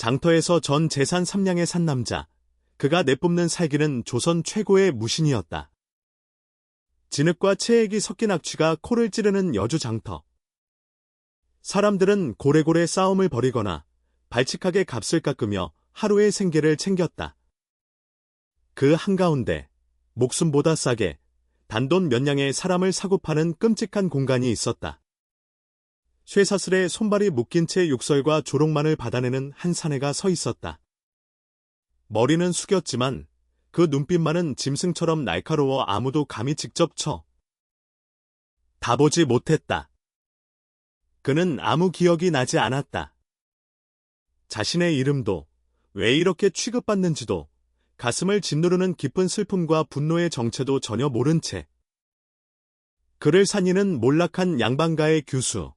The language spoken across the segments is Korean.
장터에서 전 재산 3냥에 산 남자. 그가 내뿜는 살기는 조선 최고의 무신이었다. 진흙과 체액이 섞인 악취가 코를 찌르는 여주 장터. 사람들은 고래고래 싸움을 벌이거나 발칙하게 값을 깎으며 하루의 생계를 챙겼다. 그 한가운데 목숨보다 싸게 단돈 몇 냥에 사람을 사고 파는 끔찍한 공간이 있었다. 쇠사슬에 손발이 묶인 채 육설과 조롱만을 받아내는 한 사내가 서 있었다. 머리는 숙였지만 그 눈빛만은 짐승처럼 날카로워 아무도 감히 직접 다보지 못했다. 그는 아무 기억이 나지 않았다. 자신의 이름도 왜 이렇게 취급받는지도 가슴을 짓누르는 깊은 슬픔과 분노의 정체도 전혀 모른 채 그를 산이는 몰락한 양반가의 규수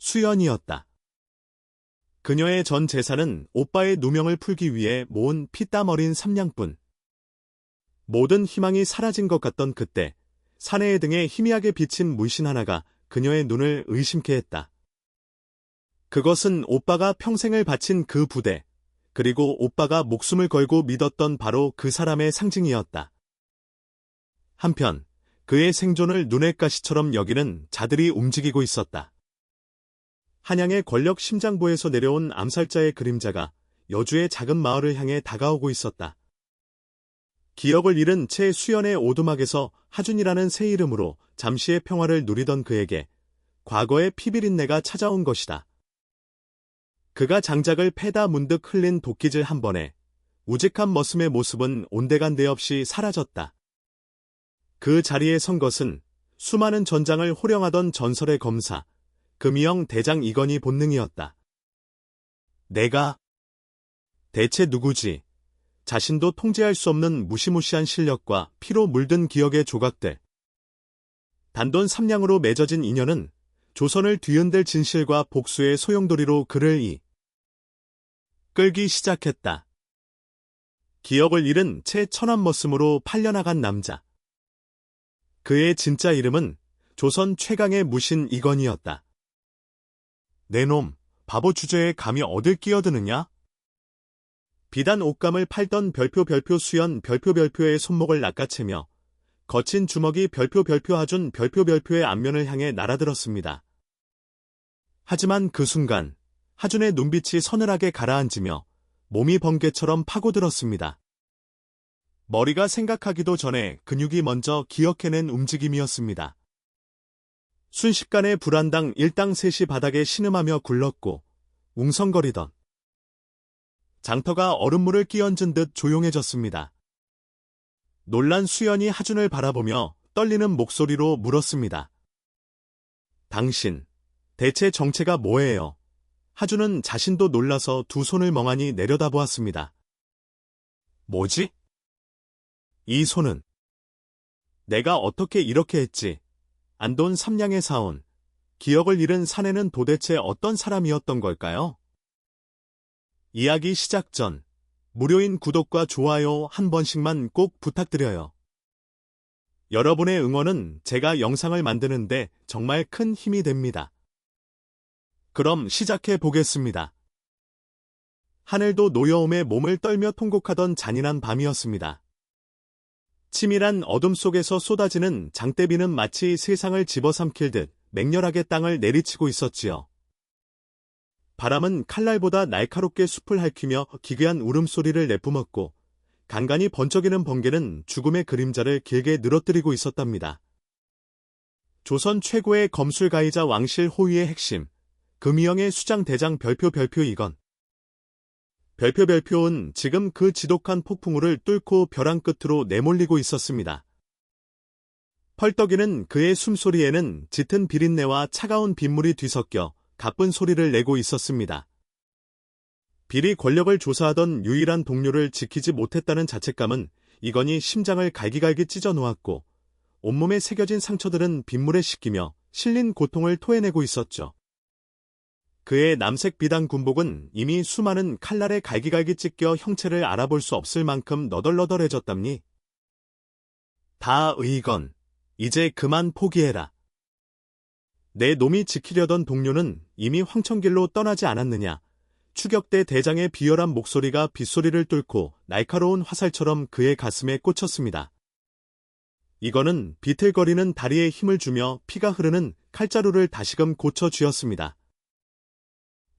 수연이었다. 그녀의 전 재산은 오빠의 누명을 풀기 위해 모은 피땀 어린 3냥뿐. 모든 희망이 사라진 것 같던 그때 사내의 등에 희미하게 비친 물씬 하나가 그녀의 눈을 의심케 했다. 그것은 오빠가 평생을 바친 그 부대, 그리고 오빠가 목숨을 걸고 믿었던 바로 그 사람의 상징이었다. 한편 그의 생존을 눈의 가시처럼 여기는 자들이 움직이고 있었다. 한양의 권력 심장부에서 내려온 암살자의 그림자가 여주의 작은 마을을 향해 다가오고 있었다. 기억을 잃은 채 수연의 오두막에서 하준이라는 새 이름으로 잠시의 평화를 누리던 그에게 과거의 피비린내가 찾아온 것이다. 그가 장작을 패다 문득 흘린 도끼질 한 번에 우직한 머슴의 모습은 온데간데 없이 사라졌다. 그 자리에 선 것은 수많은 전장을 호령하던 전설의 검사, 금이영 대장 이건희 본능이었다. 내가 대체 누구지? 자신도 통제할 수 없는 무시무시한 실력과 피로 물든 기억의 조각들. 단돈 3냥으로 맺어진 인연은 조선을 뒤흔들 진실과 복수의 소용돌이로 그를 끌기 시작했다. 기억을 잃은 채 천한 머슴으로 팔려나간 남자. 그의 진짜 이름은 조선 최강의 무신 이건희였다. 내 놈, 바보 주제에 감히 어딜 끼어드느냐? 비단 옷감을 팔던 별표 수연 별표의 손목을 낚아채며 거친 주먹이 별표 하준 별표의 앞면을 향해 날아들었습니다. 하지만 그 순간 하준의 눈빛이 서늘하게 가라앉으며 몸이 번개처럼 파고들었습니다. 머리가 생각하기도 전에 근육이 먼저 기억해낸 움직임이었습니다. 순식간에 불안당 일당 셋이 바닥에 신음하며 굴렀고 웅성거리던 장터가 얼음물을 끼얹은 듯 조용해졌습니다. 놀란 수연이 하준을 바라보며 떨리는 목소리로 물었습니다. 당신, 대체 정체가 뭐예요? 하준은 자신도 놀라서 두 손을 멍하니 내려다보았습니다. 뭐지? 이 손은 내가 어떻게 이렇게 했지? 안돈 3냥에 사온 기억을 잃은 사내는 도대체 어떤 사람이었던 걸까요? 이야기 시작 전 무료인 구독과 좋아요 한 번씩만 꼭 부탁드려요. 여러분의 응원은 제가 영상을 만드는데 정말 큰 힘이 됩니다. 그럼 시작해 보겠습니다. 하늘도 노여움에 몸을 떨며 통곡하던 잔인한 밤이었습니다. 치밀한 어둠 속에서 쏟아지는 장대비는 마치 세상을 집어삼킬 듯 맹렬하게 땅을 내리치고 있었지요. 바람은 칼날보다 날카롭게 숲을 핥히며 기괴한 울음소리를 내뿜었고 간간히 번쩍이는 번개는 죽음의 그림자를 길게 늘어뜨리고 있었답니다. 조선 최고의 검술가이자 왕실 호위의 핵심, 금이영의 수장대장 별표 이건. 별표는 지금 그 지독한 폭풍우를 뚫고 벼랑 끝으로 내몰리고 있었습니다. 펄떡이는 그의 숨소리에는 짙은 비린내와 차가운 빗물이 뒤섞여 가쁜 소리를 내고 있었습니다. 비리 권력을 조사하던 유일한 동료를 지키지 못했다는 자책감은 이건희 심장을 갈기갈기 찢어 놓았고 온몸에 새겨진 상처들은 빗물에 씻기며 실린 고통을 토해내고 있었죠. 그의 남색 비단 군복은 이미 수많은 칼날에 갈기갈기 찢겨 형체를 알아볼 수 없을 만큼 너덜너덜해졌답니. 다 의건, 이제 그만 포기해라. 내 놈이 지키려던 동료는 이미 황천길로 떠나지 않았느냐. 추격대 대장의 비열한 목소리가 빗소리를 뚫고 날카로운 화살처럼 그의 가슴에 꽂혔습니다. 이거는 비틀거리는 다리에 힘을 주며 피가 흐르는 칼자루를 다시금 고쳐 쥐었습니다.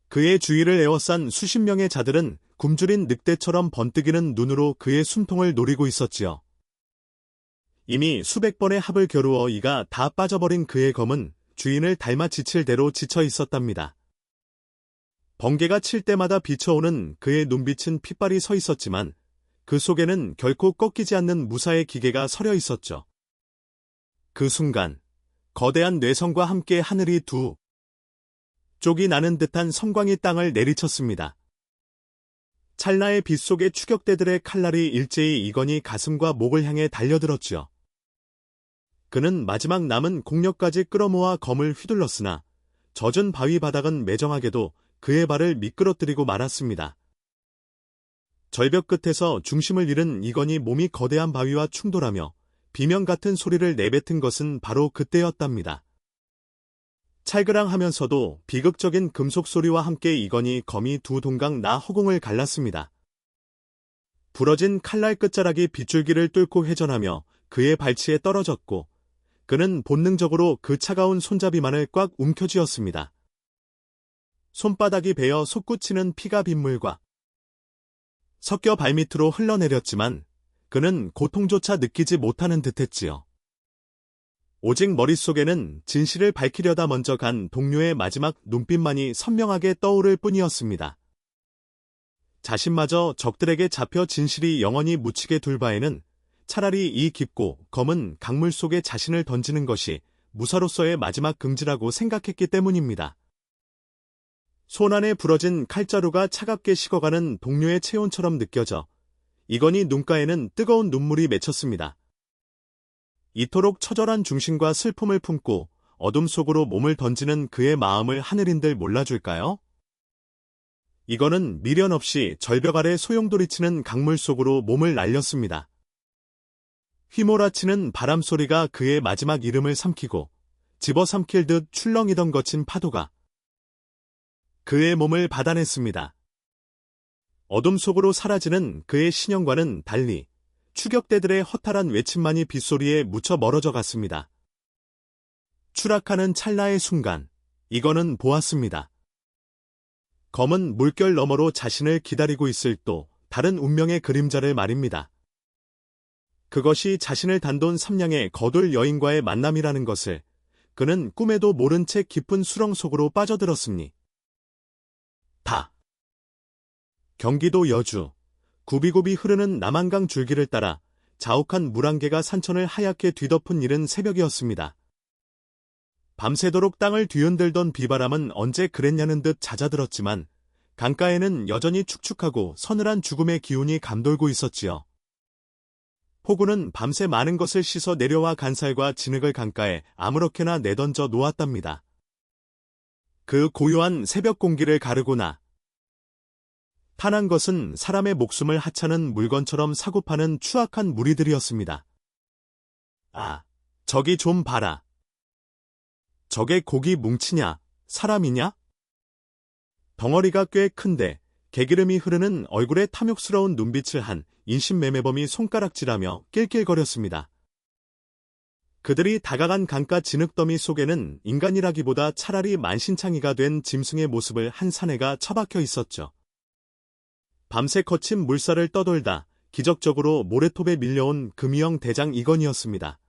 그의 주위를 에워싼 수십 명의 자들은 굶주린 늑대처럼 번뜩이는 눈으로 그의 숨통을 노리고 있었지요. 이미 수백 번의 합을 겨루어 이가 다 빠져버린 그의 검은 주인을 닮아 지칠 대로 지쳐 있었답니다. 번개가 칠 때마다 비춰오는 그의 눈빛은 핏발이 서 있었지만 그 속에는 결코 꺾이지 않는 무사의 기계가 서려 있었죠. 그 순간 거대한 뇌성과 함께 하늘이 두 쪽이 나는 듯한 성광이 땅을 내리쳤습니다. 찰나의 빛 속에 추격대들의 칼날이 일제히 이건희 가슴과 목을 향해 달려들었지요. 그는 마지막 남은 공력까지 끌어모아 검을 휘둘렀으나 젖은 바위 바닥은 매정하게도 그의 발을 미끄러뜨리고 말았습니다. 절벽 끝에서 중심을 잃은 이건희 몸이 거대한 바위와 충돌하며 비명 같은 소리를 내뱉은 것은 바로 그때였답니다. 찰그랑하면서도 비극적인 금속 소리와 함께 이건희 검이 두 동강 나 허공을 갈랐습니다. 부러진 칼날 끝자락이 빗줄기를 뚫고 회전하며 그의 발치에 떨어졌고 그는 본능적으로 그 차가운 손잡이만을 꽉 움켜쥐었습니다. 손바닥이 베어 솟구치는 피가 빗물과 섞여 발밑으로 흘러내렸지만 그는 고통조차 느끼지 못하는 듯했지요. 오직 머릿속에는 진실을 밝히려다 먼저 간 동료의 마지막 눈빛만이 선명하게 떠오를 뿐이었습니다. 자신마저 적들에게 잡혀 진실이 영원히 묻히게 둘 바에는 차라리 이 깊고 검은 강물 속에 자신을 던지는 것이 무사로서의 마지막 긍지라고 생각했기 때문입니다. 손안에 부러진 칼자루가 차갑게 식어가는 동료의 체온처럼 느껴져 이건희 눈가에는 뜨거운 눈물이 맺혔습니다. 이토록 처절한 중심과 슬픔을 품고 어둠 속으로 몸을 던지는 그의 마음을 하늘인들 몰라줄까요? 이건은 미련 없이 절벽 아래 소용돌이치는 강물 속으로 몸을 날렸습니다. 휘몰아치는 바람소리가 그의 마지막 이름을 삼키고 집어삼킬 듯 출렁이던 거친 파도가 그의 몸을 받아냈습니다. 어둠 속으로 사라지는 그의 신형과는 달리 추격대들의 허탈한 외침만이 빗소리에 묻혀 멀어져 갔습니다. 추락하는 찰나의 순간, 이거는 보았습니다. 검은 물결 너머로 자신을 기다리고 있을 또 다른 운명의 그림자를 말입니다. 그것이 자신을 단돈 3냥의 거돌 여인과의 만남이라는 것을 그는 꿈에도 모른 채 깊은 수렁 속으로 빠져들었습니. 경기도 여주, 굽이굽이 흐르는 남한강 줄기를 따라 자욱한 물안개가 산천을 하얗게 뒤덮은 이른 새벽이었습니다. 밤새도록 땅을 뒤흔들던 비바람은 언제 그랬냐는 듯 잦아들었지만 강가에는 여전히 축축하고 서늘한 죽음의 기운이 감돌고 있었지요. 폭우는 밤새 많은 것을 씻어 내려와 간살과 진흙을 강가에 아무렇게나 내던져 놓았답니다. 그 고요한 새벽 공기를 가르고 탄한 것은 사람의 목숨을 하찮은 물건처럼 사고파는 추악한 무리들이었습니다. 아, 저기 좀 봐라. 저게 고기 뭉치냐, 사람이냐? 덩어리가 꽤 큰데 개기름이 흐르는 얼굴에 탐욕스러운 눈빛을 한 인신매매범이 손가락질하며 낄낄거렸습니다. 그들이 다가간 강가 진흙더미 속에는 인간이라기보다 차라리 만신창이가 된 짐승의 모습을 한 사내가 처박혀 있었죠. 밤새 거친 물살을 떠돌다 기적적으로 모래톱에 밀려온 금이형 대장 이건희였습니다.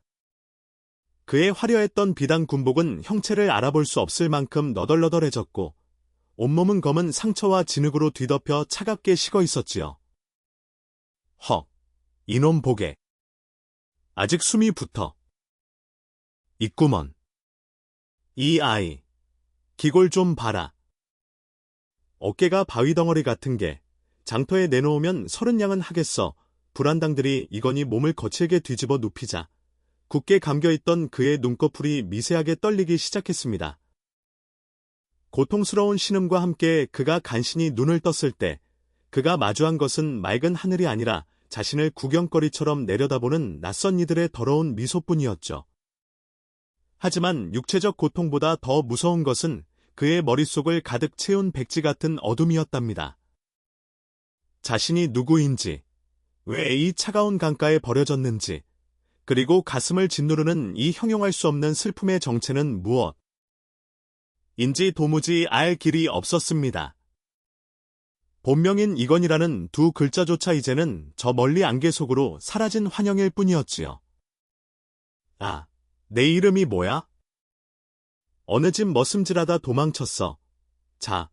그의 화려했던 비단 군복은 형체를 알아볼 수 없을 만큼 너덜너덜해졌고 온몸은 검은 상처와 진흙으로 뒤덮여 차갑게 식어 있었지요. 헉, 이놈 보게. 아직 숨이 붙어. 있구먼. 이 아이, 기골 좀 봐라. 어깨가 바위덩어리 같은 게 장터에 내놓으면 30냥은 하겠어. 불안당들이 이건희 몸을 거칠게 뒤집어 눕히자 굳게 감겨있던 그의 눈꺼풀이 미세하게 떨리기 시작했습니다. 고통스러운 신음과 함께 그가 간신히 눈을 떴을 때 그가 마주한 것은 맑은 하늘이 아니라 자신을 구경거리처럼 내려다보는 낯선 이들의 더러운 미소뿐이었죠. 하지만 육체적 고통보다 더 무서운 것은 그의 머릿속을 가득 채운 백지 같은 어둠이었답니다. 자신이 누구인지, 왜 이 차가운 강가에 버려졌는지, 그리고 가슴을 짓누르는 이 형용할 수 없는 슬픔의 정체는 무엇인지 도무지 알 길이 없었습니다. 본명인 이건이라는 두 글자조차 이제는 저 멀리 안개 속으로 사라진 환영일 뿐이었지요. 아, 내 이름이 뭐야? 어느 집 머슴질하다 도망쳤어. 자,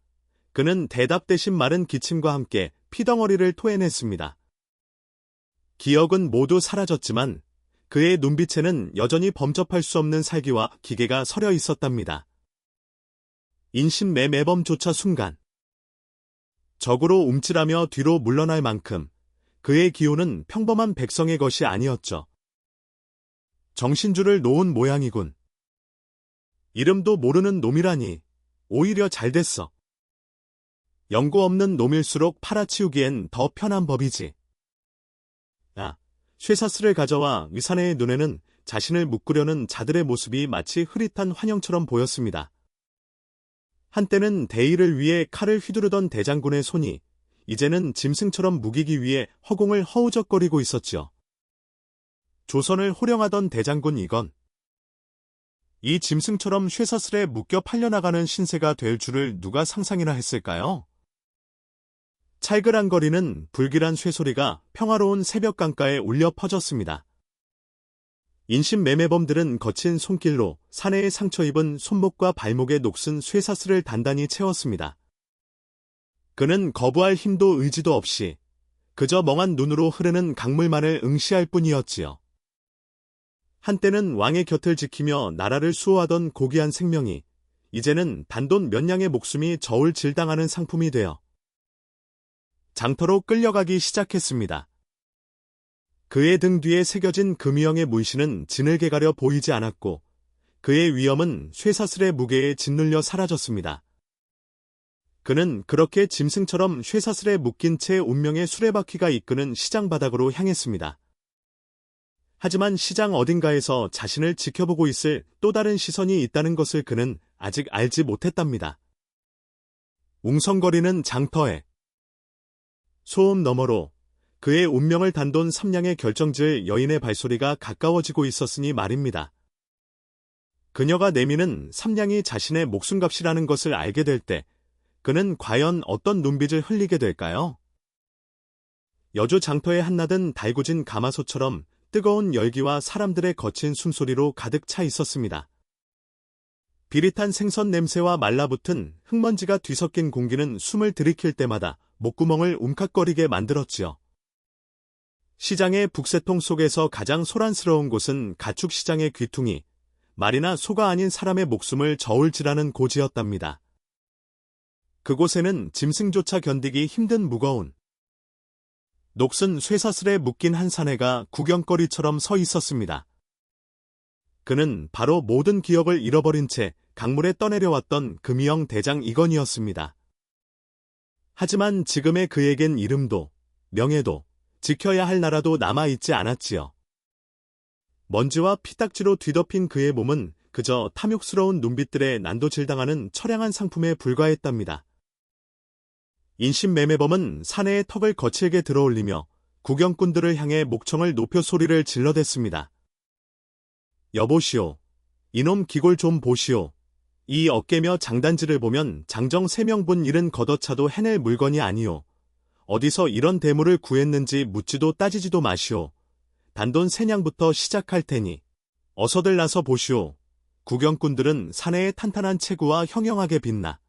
그는 대답 대신 마른 기침과 함께 피덩어리를 토해냈습니다. 기억은 모두 사라졌지만 그의 눈빛에는 여전히 범접할 수 없는 살기와 기계가 서려 있었답니다. 인신매매범조차 순간 적으로 움찔하며 뒤로 물러날 만큼 그의 기호는 평범한 백성의 것이 아니었죠. 정신줄을 놓은 모양이군. 이름도 모르는 놈이라니 오히려 잘됐어. 연고 없는 놈일수록 팔아치우기엔 더 편한 법이지. 아, 쇠사슬을 가져와 의사네의 눈에는 자신을 묶으려는 자들의 모습이 마치 흐릿한 환영처럼 보였습니다. 한때는 대의를 위해 칼을 휘두르던 대장군의 손이 이제는 짐승처럼 무기기 위해 허공을 허우적거리고 있었지요. 조선을 호령하던 대장군 이건. 이 짐승처럼 쇠사슬에 묶여 팔려나가는 신세가 될 줄을 누가 상상이나 했을까요? 찰그랑거리는 불길한 쇠소리가 평화로운 새벽 강가에 울려 퍼졌습니다. 인신매매범들은 거친 손길로 사내에 상처 입은 손목과 발목에 녹슨 쇠사슬을 단단히 채웠습니다. 그는 거부할 힘도 의지도 없이 그저 멍한 눈으로 흐르는 강물만을 응시할 뿐이었지요. 한때는 왕의 곁을 지키며 나라를 수호하던 고귀한 생명이 이제는 단돈 몇 냥의 목숨이 저울질당하는 상품이 되어 장터로 끌려가기 시작했습니다. 그의 등 뒤에 새겨진 금유형의 문신은 지늘게 가려 보이지 않았고 그의 위엄은 쇠사슬의 무게에 짓눌려 사라졌습니다. 그는 그렇게 짐승처럼 쇠사슬에 묶인 채 운명의 수레바퀴가 이끄는 시장 바닥으로 향했습니다. 하지만 시장 어딘가에서 자신을 지켜보고 있을 또 다른 시선이 있다는 것을 그는 아직 알지 못했답니다. 웅성거리는 장터에 소음 너머로 그의 운명을 단돈 3냥에 결정지을 여인의 발소리가 가까워지고 있었으니 말입니다. 그녀가 내미는 3냥이 자신의 목숨값이라는 것을 알게 될 때 그는 과연 어떤 눈빛을 흘리게 될까요? 여주 장터의 한낮은 달구진 가마솥처럼 뜨거운 열기와 사람들의 거친 숨소리로 가득 차 있었습니다. 비릿한 생선 냄새와 말라붙은 흙먼지가 뒤섞인 공기는 숨을 들이킬 때마다 목구멍을 움칵거리게 만들었지요. 시장의 북새통 속에서 가장 소란스러운 곳은 가축시장의 귀퉁이, 말이나 소가 아닌 사람의 목숨을 저울질하는 고지였답니다. 그곳에는 짐승조차 견디기 힘든 무거운 녹슨 쇠사슬에 묶인 한 사내가 구경거리처럼 서 있었습니다. 그는 바로 모든 기억을 잃어버린 채 강물에 떠내려왔던 금이형 대장 이건이었습니다. 하지만 지금의 그에겐 이름도 명예도 지켜야 할 나라도 남아있지 않았지요. 먼지와 피딱지로 뒤덮인 그의 몸은 그저 탐욕스러운 눈빛들에 난도질당하는 처량한 상품에 불과했답니다. 인신매매범은 사내의 턱을 거칠게 들어올리며 구경꾼들을 향해 목청을 높여 소리를 질러댔습니다. 여보시오. 이놈 기골 좀 보시오. 이 어깨며 장단지를 보면 장정 3명분 일은 걷어차도 해낼 물건이 아니오. 어디서 이런 대물을 구했는지 묻지도 따지지도 마시오. 단돈 3냥부터 시작할 테니 어서들 나서 보시오. 구경꾼들은 사내의 탄탄한 체구와 형형하게 빛나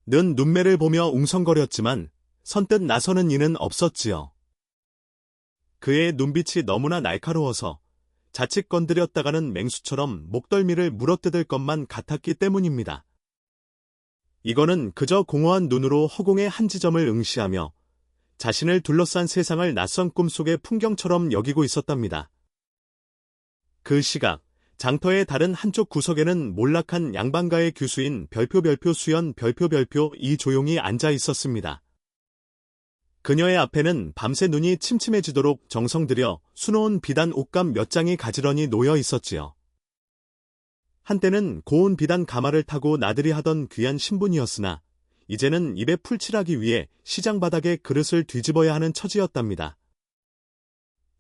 는 눈매를 보며 웅성거렸지만 선뜻 나서는 이는 없었지요. 그의 눈빛이 너무나 날카로워서 자칫 건드렸다가는 맹수처럼 목덜미를 물어뜯을 것만 같았기 때문입니다. 이거는 그저 공허한 눈으로 허공의 한 지점을 응시하며 자신을 둘러싼 세상을 낯선 꿈속의 풍경처럼 여기고 있었답니다. 그 시각 장터의 다른 한쪽 구석에는 몰락한 양반가의 규수인 별표 수연 별표 이조용이 앉아 있었습니다. 그녀의 앞에는 밤새 눈이 침침해지도록 정성 들여 수놓은 비단 옷감 몇 장이 가지런히 놓여 있었지요. 한때는 고운 비단 가마를 타고 나들이 하던 귀한 신분이었으나 이제는 입에 풀칠하기 위해 시장 바닥에 그릇을 뒤집어야 하는 처지였답니다.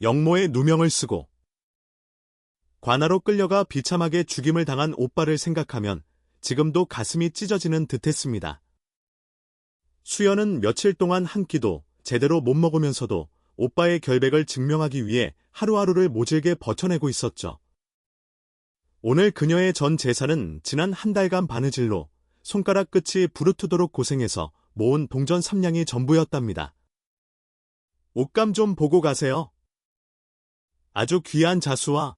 영모의 누명을 쓰고 관아로 끌려가 비참하게 죽임을 당한 오빠를 생각하면 지금도 가슴이 찢어지는 듯했습니다. 수연은 며칠 동안 한 끼도 제대로 못 먹으면서도 오빠의 결백을 증명하기 위해 하루하루를 모질게 버텨내고 있었죠. 오늘 그녀의 전 재산은 지난 한 달간 바느질로 손가락 끝이 부르트도록 고생해서 모은 동전 3냥이 전부였답니다. 옷감 좀 보고 가세요. 아주 귀한 자수와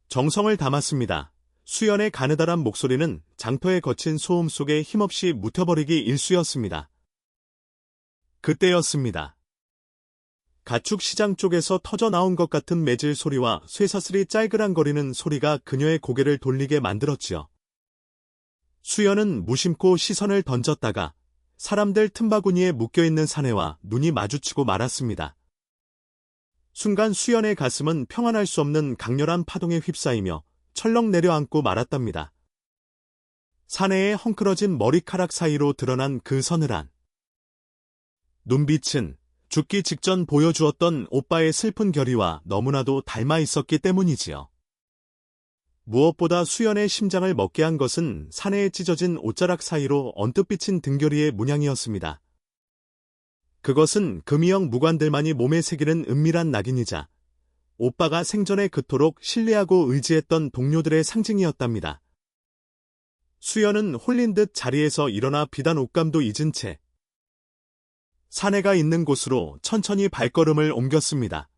정성을 담았습니다. 수연의 가느다란 목소리는 장터에 거친 소음 속에 힘없이 묻혀버리기 일쑤였습니다. 그때였습니다. 가축 시장 쪽에서 터져나온 것 같은 매질 소리와 쇠사슬이 짤그랑거리는 소리가 그녀의 고개를 돌리게 만들었지요. 수연은 무심코 시선을 던졌다가 사람들 틈바구니에 묶여있는 사내와 눈이 마주치고 말았습니다. 순간 수연의 가슴은 평안할 수 없는 강렬한 파동에 휩싸이며 철렁 내려앉고 말았답니다. 사내의 헝클어진 머리카락 사이로 드러난 그 서늘한 눈빛은 죽기 직전 보여주었던 오빠의 슬픈 결의와 너무나도 닮아 있었기 때문이지요. 무엇보다 수연의 심장을 먹게 한 것은 사내에 찢어진 옷자락 사이로 언뜻 비친 등결이의 문양이었습니다. 그것은 금이형 무관들만이 몸에 새기는 은밀한 낙인이자 오빠가 생전에 그토록 신뢰하고 의지했던 동료들의 상징이었답니다. 수연은 홀린 듯 자리에서 일어나 비단 옷감도 잊은 채 사내가 있는 곳으로 천천히 발걸음을 옮겼습니다.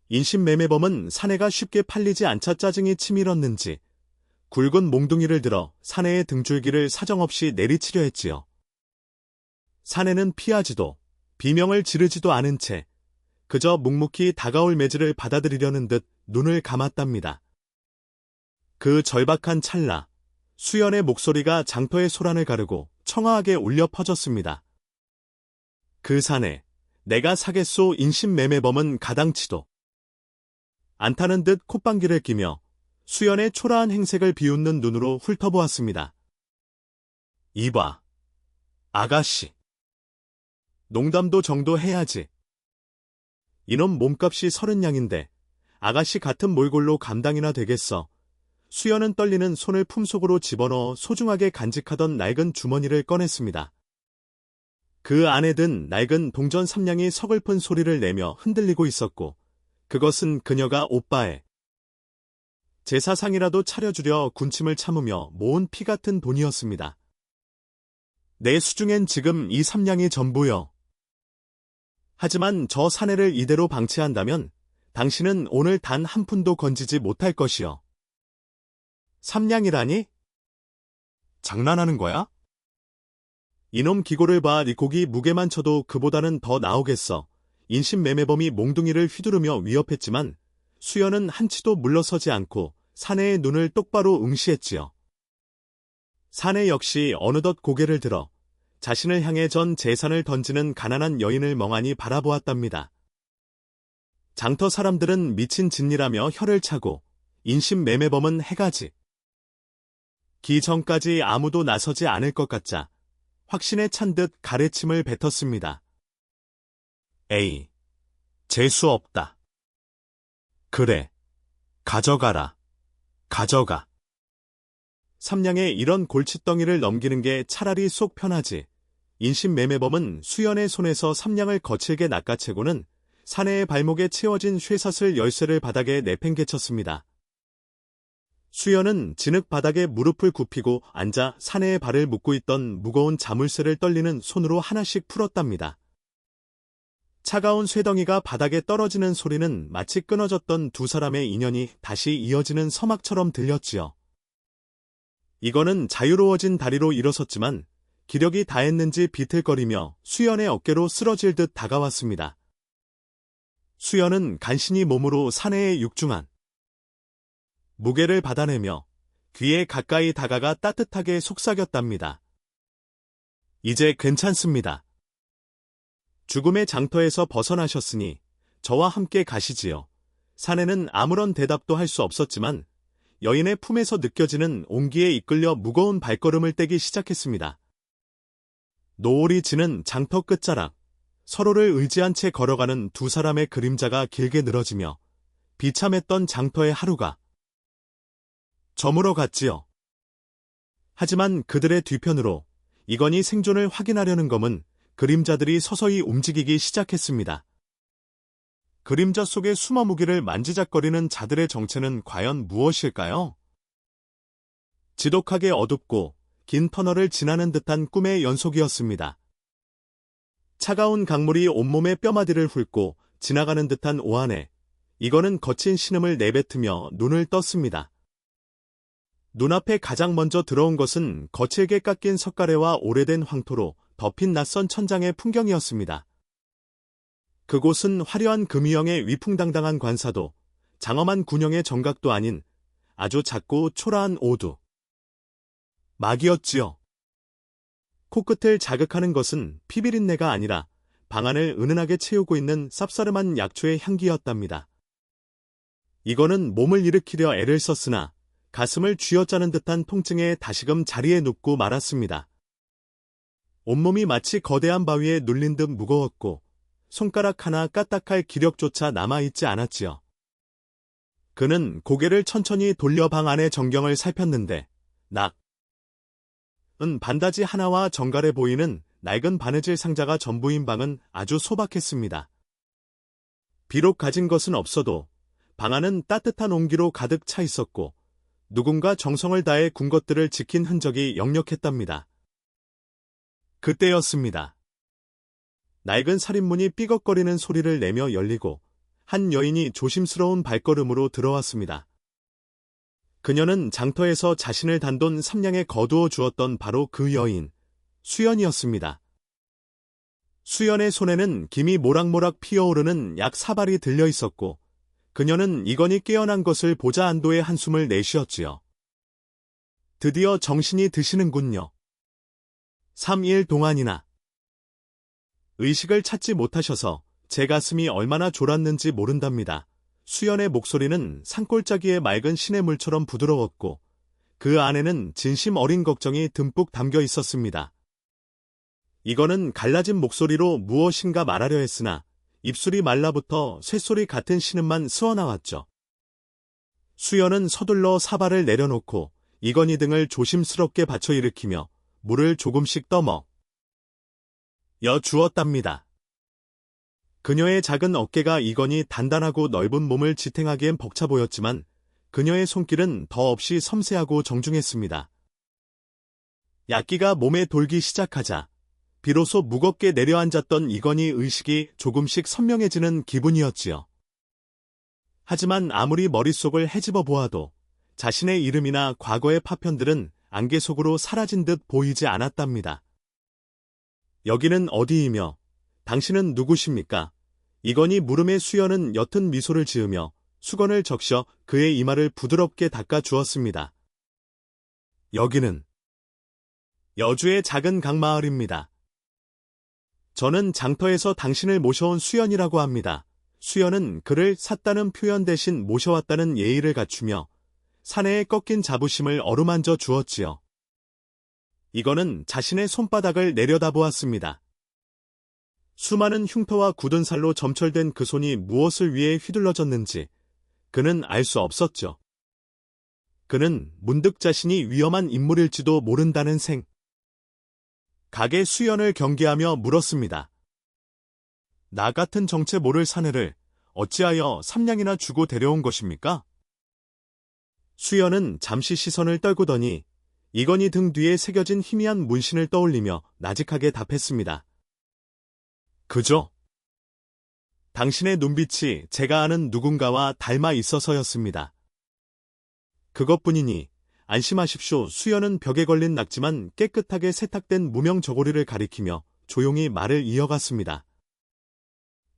인신매매범은 사내가 쉽게 팔리지 않자 짜증이 치밀었는지 굵은 몽둥이를 들어 사내의 등줄기를 사정없이 내리치려 했지요. 사내는 피하지도 비명을 지르지도 않은 채 그저 묵묵히 다가올 매질을 받아들이려는 듯 눈을 감았답니다. 그 절박한 찰나 수연의 목소리가 장터의 소란을 가르고 청아하게 울려 퍼졌습니다. 그 사내 내가 사겠소. 인신매매범은 가당치도 않다는 듯 콧방귀를 끼며 수연의 초라한 행색을 비웃는 눈으로 훑어보았습니다. 이봐, 아가씨. 농담도 정도 해야지. 이놈 몸값이 30냥인데 아가씨 같은 몰골로 감당이나 되겠어. 수연은 떨리는 손을 품속으로 집어넣어 소중하게 간직하던 낡은 주머니를 꺼냈습니다. 그 안에 든 낡은 동전 3냥이 서글픈 소리를 내며 흔들리고 있었고 그것은 그녀가 오빠의 제사상이라도 차려주려 군침을 참으며 모은 피 같은 돈이었습니다. 내 수중엔 지금 이 3냥이 전부요. 하지만 저 사내를 이대로 방치한다면 당신은 오늘 단 한 푼도 건지지 못할 것이요. 3냥이라니? 장난하는 거야? 이놈 기고를 봐. 이 고기 무게만 쳐도 그보다는 더 나오겠어. 인신매매범이 몽둥이를 휘두르며 위협했지만 수연은 한치도 물러서지 않고 사내의 눈을 똑바로 응시했지요. 사내 역시 어느덧 고개를 들어 자신을 향해 전 재산을 던지는 가난한 여인을 멍하니 바라보았답니다. 장터 사람들은 미친 짓이라며 혀를 차고 인신매매범은 해가지 기 전까지 아무도 나서지 않을 것 같자 확신에 찬 듯 가래침을 뱉었습니다. 에이, 재수 없다. 그래, 가져가라. 가져가. 3냥에 이런 골칫덩이를 넘기는 게 차라리 속 편하지. 인신매매범은 수연의 손에서 3냥을 거칠게 낚아채고는 사내의 발목에 채워진 쇠사슬 열쇠를 바닥에 내팽개쳤습니다. 수연은 진흙 바닥에 무릎을 굽히고 앉아 사내의 발을 묶고 있던 무거운 자물쇠를 떨리는 손으로 하나씩 풀었답니다. 차가운 쇠덩이가 바닥에 떨어지는 소리는 마치 끊어졌던 두 사람의 인연이 다시 이어지는 서막처럼 들렸지요. 이거는 자유로워진 다리로 일어섰지만 기력이 다했는지 비틀거리며 수연의 어깨로 쓰러질 듯 다가왔습니다. 수연은 간신히 몸으로 사내의 육중한 무게를 받아내며 귀에 가까이 다가가 따뜻하게 속삭였답니다. 이제 괜찮습니다. 죽음의 장터에서 벗어나셨으니 저와 함께 가시지요. 사내는 아무런 대답도 할 수 없었지만 여인의 품에서 느껴지는 온기에 이끌려 무거운 발걸음을 떼기 시작했습니다. 노을이 지는 장터 끝자락, 서로를 의지한 채 걸어가는 두 사람의 그림자가 길게 늘어지며 비참했던 장터의 하루가 저물어 갔지요. 하지만 그들의 뒤편으로 이건희 생존을 확인하려는 검은 그림자들이 서서히 움직이기 시작했습니다. 그림자 속에 숨어 무기를 만지작거리는 자들의 정체는 과연 무엇일까요? 지독하게 어둡고 긴 터널을 지나는 듯한 꿈의 연속이었습니다. 차가운 강물이 온몸의 뼈마디를 훑고 지나가는 듯한 오한에 이거는 거친 신음을 내뱉으며 눈을 떴습니다. 눈앞에 가장 먼저 들어온 것은 거칠게 깎인 석가래와 오래된 황토로 덮인 낯선 천장의 풍경이었습니다. 그곳은 화려한 금유형의 위풍당당한 관사도, 장엄한 군형의 정각도 아닌 아주 작고 초라한 오두. 막이었지요. 코끝을 자극하는 것은 피비린내가 아니라 방안을 은은하게 채우고 있는 쌉싸름한 약초의 향기였답니다. 이거는 몸을 일으키려 애를 썼으나 가슴을 쥐어짜는 듯한 통증에 다시금 자리에 눕고 말았습니다. 온몸이 마치 거대한 바위에 눌린 듯 무거웠고 손가락 하나 까딱할 기력조차 남아있지 않았지요. 그는 고개를 천천히 돌려 방 안의 전경을 살폈는데 은 반다지 하나와 정갈해 보이는 낡은 바느질 상자가 전부인 방은 아주 소박했습니다. 비록 가진 것은 없어도 방 안은 따뜻한 온기로 가득 차 있었고 누군가 정성을 다해 군 것들을 지킨 흔적이 역력했답니다. 그때였습니다. 낡은 살인문이 삐걱거리는 소리를 내며 열리고 한 여인이 조심스러운 발걸음으로 들어왔습니다. 그녀는 장터에서 자신을 단돈 3냥에 거두어 주었던 바로 그 여인, 수연이었습니다. 수연의 손에는 김이 모락모락 피어오르는 약 사발이 들려 있었고 그녀는 이건희 깨어난 것을 보자 안도의 한숨을 내쉬었지요. 드디어 정신이 드시는군요. 3일 동안이나 의식을 찾지 못하셔서 제 가슴이 얼마나 졸았는지 모른답니다. 수연의 목소리는 산골짜기의 맑은 시냇물처럼 부드러웠고 그 안에는 진심 어린 걱정이 듬뿍 담겨 있었습니다. 이거는 갈라진 목소리로 무엇인가 말하려 했으나 입술이 말라붙어 쇳소리 같은 신음만 스어나왔죠. 수연은 서둘러 사발을 내려놓고 이건희 등을 조심스럽게 받쳐 일으키며 물을 조금씩 떠먹여 주었답니다. 그녀의 작은 어깨가 이건희 단단하고 넓은 몸을 지탱하기엔 벅차 보였지만 그녀의 손길은 더없이 섬세하고 정중했습니다. 약기가 몸에 돌기 시작하자 비로소 무겁게 내려앉았던 이건희 의식이 조금씩 선명해지는 기분이었지요. 하지만 아무리 머릿속을 헤집어 보아도 자신의 이름이나 과거의 파편들은 안개 속으로 사라진 듯 보이지 않았답니다. 여기는 어디이며 당신은 누구십니까? 이건희 물음에 수연은 옅은 미소를 지으며 수건을 적셔 그의 이마를 부드럽게 닦아 주었습니다. 여기는 여주의 작은 강마을입니다. 저는 장터에서 당신을 모셔온 수연이라고 합니다. 수연은 그를 샀다는 표현 대신 모셔왔다는 예의를 갖추며 사내의 꺾인 자부심을 어루만져 주었지요. 이거는 자신의 손바닥을 내려다보았습니다. 수많은 흉터와 굳은 살로 점철된 그 손이 무엇을 위해 휘둘러졌는지 그는 알 수 없었죠. 그는 문득 자신이 위험한 인물일지도 모른다는 각의 수연을 경계하며 물었습니다. 나 같은 정체 모를 사내를 어찌하여 3냥이나 주고 데려온 것입니까? 수연은 잠시 시선을 떨구더니 이건희 등 뒤에 새겨진 희미한 문신을 떠올리며 나직하게 답했습니다. 그죠? 당신의 눈빛이 제가 아는 누군가와 닮아 있어서였습니다. 그것뿐이니 안심하십시오. 수연은 벽에 걸린 낙지만 깨끗하게 세탁된 무명 저고리를 가리키며 조용히 말을 이어갔습니다.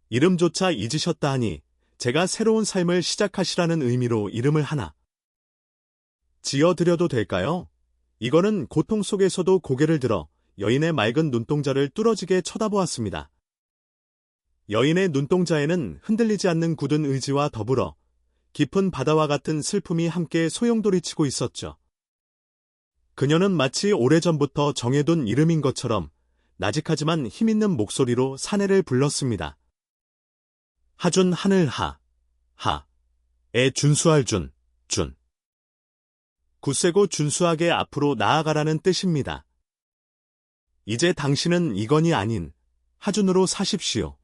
이름조차 잊으셨다 하니 제가 새로운 삶을 시작하시라는 의미로 이름을 하나 지어드려도 될까요? 이거는 고통 속에서도 고개를 들어 여인의 맑은 눈동자를 뚫어지게 쳐다보았습니다. 여인의 눈동자에는 흔들리지 않는 굳은 의지와 더불어 깊은 바다와 같은 슬픔이 함께 소용돌이치고 있었죠. 그녀는 마치 오래전부터 정해둔 이름인 것처럼 나직하지만 힘있는 목소리로 사내를 불렀습니다. 하준 하늘 에 준수할 준. 굳세고 준수하게 앞으로 나아가라는 뜻입니다. 이제 당신은 이건이 아닌 하준으로 사십시오.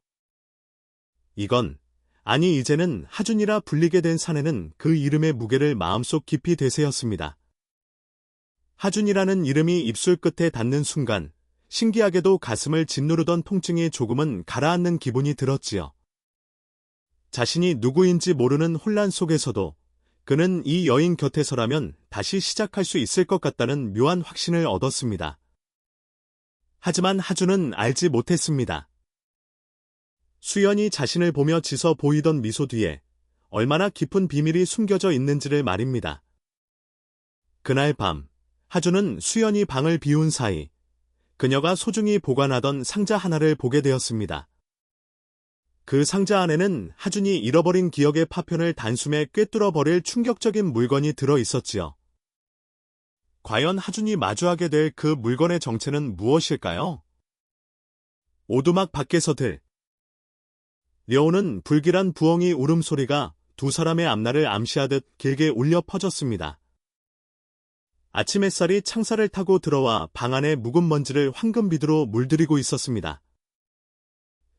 이제는 하준이라 불리게 된 사내는 그 이름의 무게를 마음속 깊이 되새었습니다. 하준이라는 이름이 입술 끝에 닿는 순간 신기하게도 가슴을 짓누르던 통증이 조금은 가라앉는 기분이 들었지요. 자신이 누구인지 모르는 혼란 속에서도 그는 이 여인 곁에서라면 다시 시작할 수 있을 것 같다는 묘한 확신을 얻었습니다. 하지만 하준은 알지 못했습니다. 수연이 자신을 보며 지서 보이던 미소 뒤에 얼마나 깊은 비밀이 숨겨져 있는지를 말입니다. 그날 밤, 하준은 수연이 방을 비운 사이 그녀가 소중히 보관하던 상자 하나를 보게 되었습니다. 그 상자 안에는 하준이 잃어버린 기억의 파편을 단숨에 꿰뚫어버릴 충격적인 물건이 들어 있었지요. 과연 하준이 마주하게 될 그 물건의 정체는 무엇일까요? 오두막 밖에서 들려오는 불길한 부엉이 울음소리가 두 사람의 앞날을 암시하듯 길게 울려 퍼졌습니다. 아침 햇살이 창살을 타고 들어와 방 안의 묵은 먼지를 황금비두로 물들이고 있었습니다.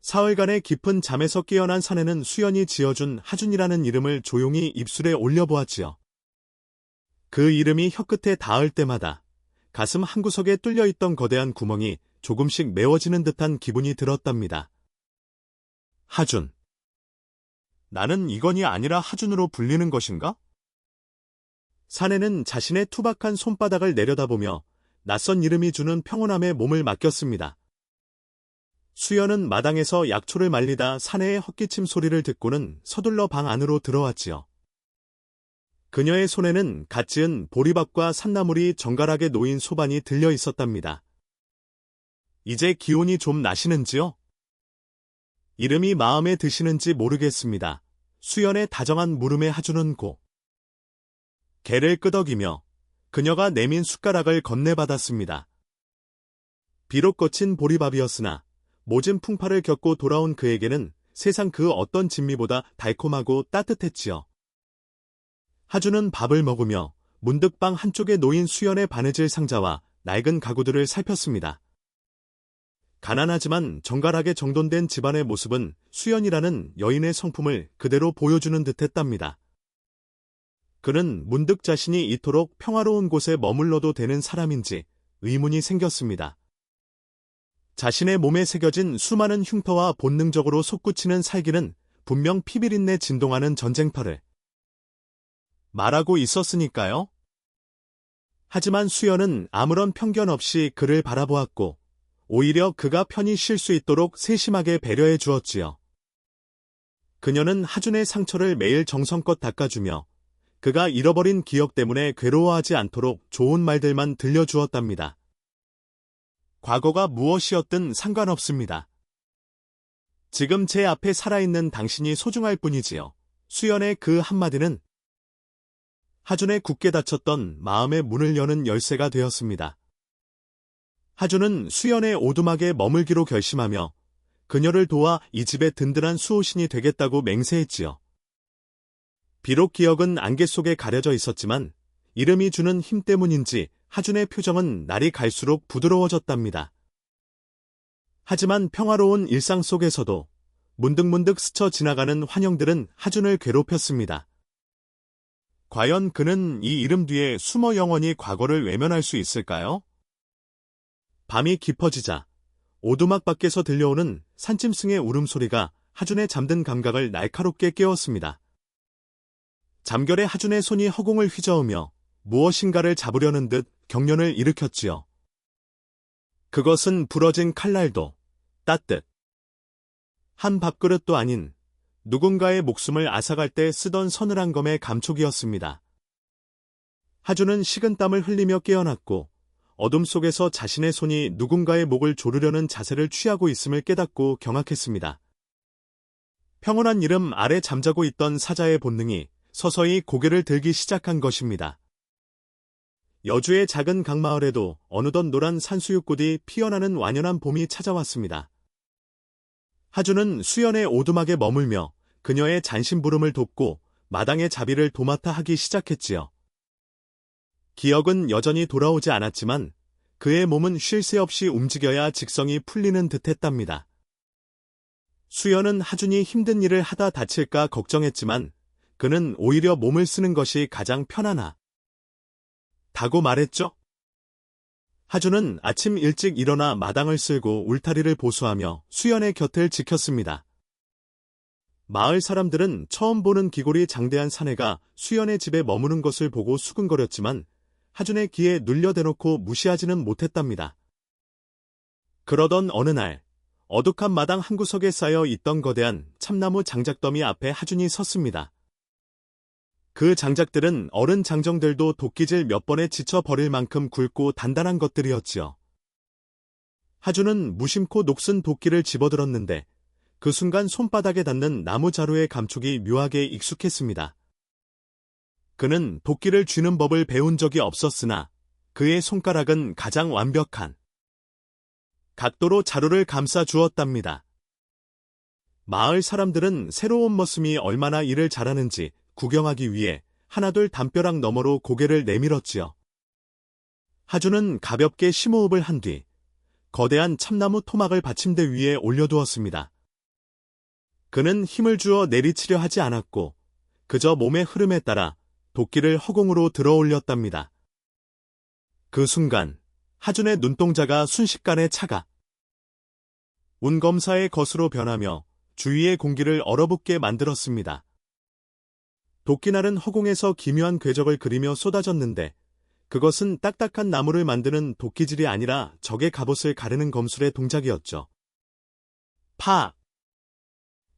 사흘간의 깊은 잠에서 깨어난 사내는 수연이 지어준 하준이라는 이름을 조용히 입술에 올려보았지요. 그 이름이 혀끝에 닿을 때마다 가슴 한구석에 뚫려있던 거대한 구멍이 조금씩 메워지는 듯한 기분이 들었답니다. 하준. 나는 이건이 아니라 하준으로 불리는 것인가? 사내는 자신의 투박한 손바닥을 내려다보며 낯선 이름이 주는 평온함에 몸을 맡겼습니다. 수연은 마당에서 약초를 말리다 사내의 헛기침 소리를 듣고는 서둘러 방 안으로 들어왔지요. 그녀의 손에는 갓 지은 보리밥과 산나물이 정갈하게 놓인 소반이 들려 있었답니다. 이제 기운이 좀 나시는지요? 이름이 마음에 드시는지 모르겠습니다. 수연의 다정한 물음에 하준은 개를 끄덕이며 그녀가 내민 숟가락을 건네받았습니다. 비록 거친 보리밥이었으나 모진 풍파를 겪고 돌아온 그에게는 세상 그 어떤 진미보다 달콤하고 따뜻했지요. 하준은 밥을 먹으며 문득 방 한쪽에 놓인 수연의 바느질 상자와 낡은 가구들을 살폈습니다. 가난하지만 정갈하게 정돈된 집안의 모습은 수연이라는 여인의 성품을 그대로 보여주는 듯했답니다. 그는 문득 자신이 이토록 평화로운 곳에 머물러도 되는 사람인지 의문이 생겼습니다. 자신의 몸에 새겨진 수많은 흉터와 본능적으로 솟구치는 살기는 분명 피비린내 진동하는 전쟁터를 말하고 있었으니까요. 하지만 수연은 아무런 편견 없이 그를 바라보았고 오히려 그가 편히 쉴 수 있도록 세심하게 배려해 주었지요. 그녀는 하준의 상처를 매일 정성껏 닦아주며 그가 잃어버린 기억 때문에 괴로워하지 않도록 좋은 말들만 들려주었답니다. 과거가 무엇이었든 상관없습니다. 지금 제 앞에 살아있는 당신이 소중할 뿐이지요. 수연의 그 한마디는 하준의 굳게 닫혔던 마음의 문을 여는 열쇠가 되었습니다. 하준은 수연의 오두막에 머물기로 결심하며 그녀를 도와 이 집의 든든한 수호신이 되겠다고 맹세했지요. 비록 기억은 안개 속에 가려져 있었지만 이름이 주는 힘 때문인지 하준의 표정은 날이 갈수록 부드러워졌답니다. 하지만 평화로운 일상 속에서도 문득문득 스쳐 지나가는 환영들은 하준을 괴롭혔습니다. 과연 그는 이 이름 뒤에 숨어 영원히 과거를 외면할 수 있을까요? 밤이 깊어지자 오두막 밖에서 들려오는 산짐승의 울음소리가 하준의 잠든 감각을 날카롭게 깨웠습니다. 잠결에 하준의 손이 허공을 휘저으며 무엇인가를 잡으려는 듯 경련을 일으켰지요. 그것은 부러진 칼날도 한 밥그릇도 아닌 누군가의 목숨을 앗아갈 때 쓰던 서늘한 검의 감촉이었습니다. 하준은 식은땀을 흘리며 깨어났고 어둠 속에서 자신의 손이 누군가의 목을 조르려는 자세를 취하고 있음을 깨닫고 경악했습니다. 평온한 이름 아래 잠자고 있던 사자의 본능이 서서히 고개를 들기 시작한 것입니다. 여주의 작은 강마을에도 어느덧 노란 산수유꽃이 피어나는 완연한 봄이 찾아왔습니다. 하주는 수연의 오두막에 머물며 그녀의 잔심부름을 돕고 마당의 자비를 도맡아 하기 시작했지요. 기억은 여전히 돌아오지 않았지만 그의 몸은 쉴 새 없이 움직여야 직성이 풀리는 듯했답니다. 수연은 하준이 힘든 일을 하다 다칠까 걱정했지만 그는 오히려 몸을 쓰는 것이 가장 편안하다고 말했죠. 하준은 아침 일찍 일어나 마당을 쓸고 울타리를 보수하며 수연의 곁을 지켰습니다. 마을 사람들은 처음 보는 기골이 장대한 사내가 수연의 집에 머무는 것을 보고 수근거렸지만 하준의 귀에 눌려 대놓고 무시하지는 못했답니다. 그러던 어느 날 어둑한 마당 한구석에 쌓여 있던 거대한 참나무 장작더미 앞에 하준이 섰습니다. 그 장작들은 어른 장정들도 도끼질 몇 번에 지쳐버릴 만큼 굵고 단단한 것들이었지요. 하준은 무심코 녹슨 도끼를 집어들었는데 그 순간 손바닥에 닿는 나무 자루의 감촉이 묘하게 익숙했습니다. 그는 도끼를 쥐는 법을 배운 적이 없었으나 그의 손가락은 가장 완벽한 각도로 자루를 감싸 주었답니다. 마을 사람들은 새로운 머슴이 얼마나 일을 잘하는지 구경하기 위해 하나둘 담벼락 너머로 고개를 내밀었지요. 하준은 가볍게 심호흡을 한 뒤 거대한 참나무 토막을 받침대 위에 올려두었습니다. 그는 힘을 주어 내리치려 하지 않았고 그저 몸의 흐름에 따라 도끼를 허공으로 들어 올렸답니다. 그 순간 하준의 눈동자가 순식간에 차가 운검사의 것으로 변하며 주위의 공기를 얼어붙게 만들었습니다. 도끼날은 허공에서 기묘한 궤적을 그리며 쏟아졌는데 그것은 딱딱한 나무를 만드는 도끼질이 아니라 적의 갑옷을 가르는 검술의 동작이었죠. 파!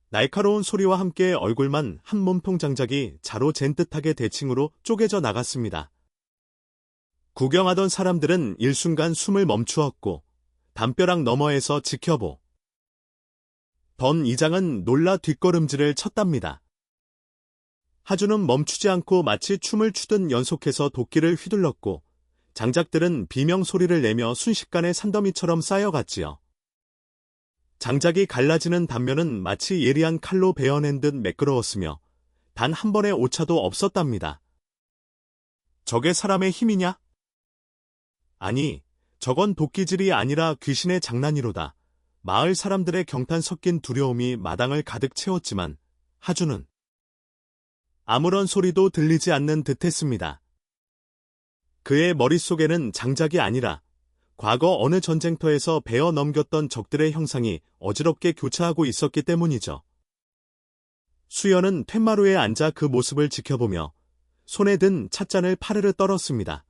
날카로운 소리와 함께 얼굴만 한 몸통 장작이 자로 잰 듯하게 대칭으로 쪼개져 나갔습니다. 구경하던 사람들은 일순간 숨을 멈추었고 담벼락 너머에서 지켜보 던 이장은 놀라 뒷걸음질을 쳤답니다. 하준은 멈추지 않고 마치 춤을 추듯 연속해서 도끼를 휘둘렀고 장작들은 비명소리를 내며 순식간에 산더미처럼 쌓여갔지요. 장작이 갈라지는 단면은 마치 예리한 칼로 베어낸 듯 매끄러웠으며 단 한 번의 오차도 없었답니다. 저게 사람의 힘이냐? 아니, 저건 도끼질이 아니라 귀신의 장난이로다. 마을 사람들의 경탄 섞인 두려움이 마당을 가득 채웠지만 하준은 아무런 소리도 들리지 않는 듯했습니다. 그의 머릿속에는 장작이 아니라 과거 어느 전쟁터에서 베어 넘겼던 적들의 형상이 어지럽게 교차하고 있었기 때문이죠. 수연은 툇마루에 앉아 그 모습을 지켜보며 손에 든 찻잔을 파르르 떨었습니다.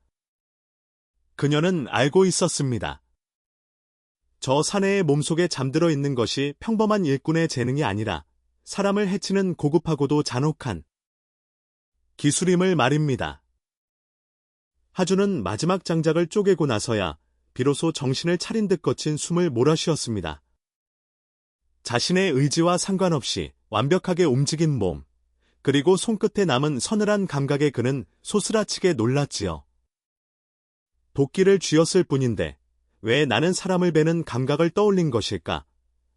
그녀는 알고 있었습니다. 저 사내의 몸속에 잠들어 있는 것이 평범한 일꾼의 재능이 아니라 사람을 해치는 고급하고도 잔혹한 기술임을 말입니다. 하준은 마지막 장작을 쪼개고 나서야 비로소 정신을 차린 듯 거친 숨을 몰아쉬었습니다. 자신의 의지와 상관없이 완벽하게 움직인 몸, 그리고 손끝에 남은 서늘한 감각에 그는 소스라치게 놀랐지요. 도끼를 쥐었을 뿐인데 왜 나는 사람을 베는 감각을 떠올린 것일까?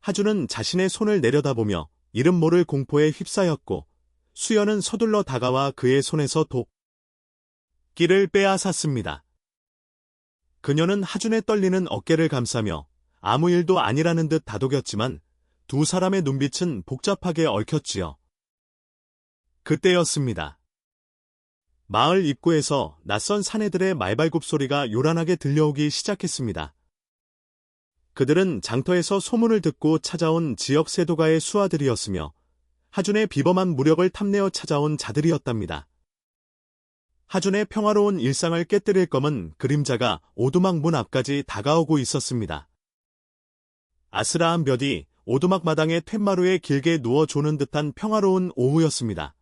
하준은 자신의 손을 내려다보며 이름 모를 공포에 휩싸였고 수연은 서둘러 다가와 그의 손에서 도끼를 빼앗았습니다. 그녀는 하준의 떨리는 어깨를 감싸며 아무 일도 아니라는 듯 다독였지만 두 사람의 눈빛은 복잡하게 얽혔지요. 그때였습니다. 마을 입구에서 낯선 사내들의 말발굽 소리가 요란하게 들려오기 시작했습니다. 그들은 장터에서 소문을 듣고 찾아온 지역 세도가의 수하들이었으며 하준의 비범한 무력을 탐내어 찾아온 자들이었답니다. 하준의 평화로운 일상을 깨뜨릴 검은 그림자가 오두막 문 앞까지 다가오고 있었습니다. 아스라한 볕이 오두막 마당의 툇마루에 길게 누워 조는 듯한 평화로운 오후였습니다.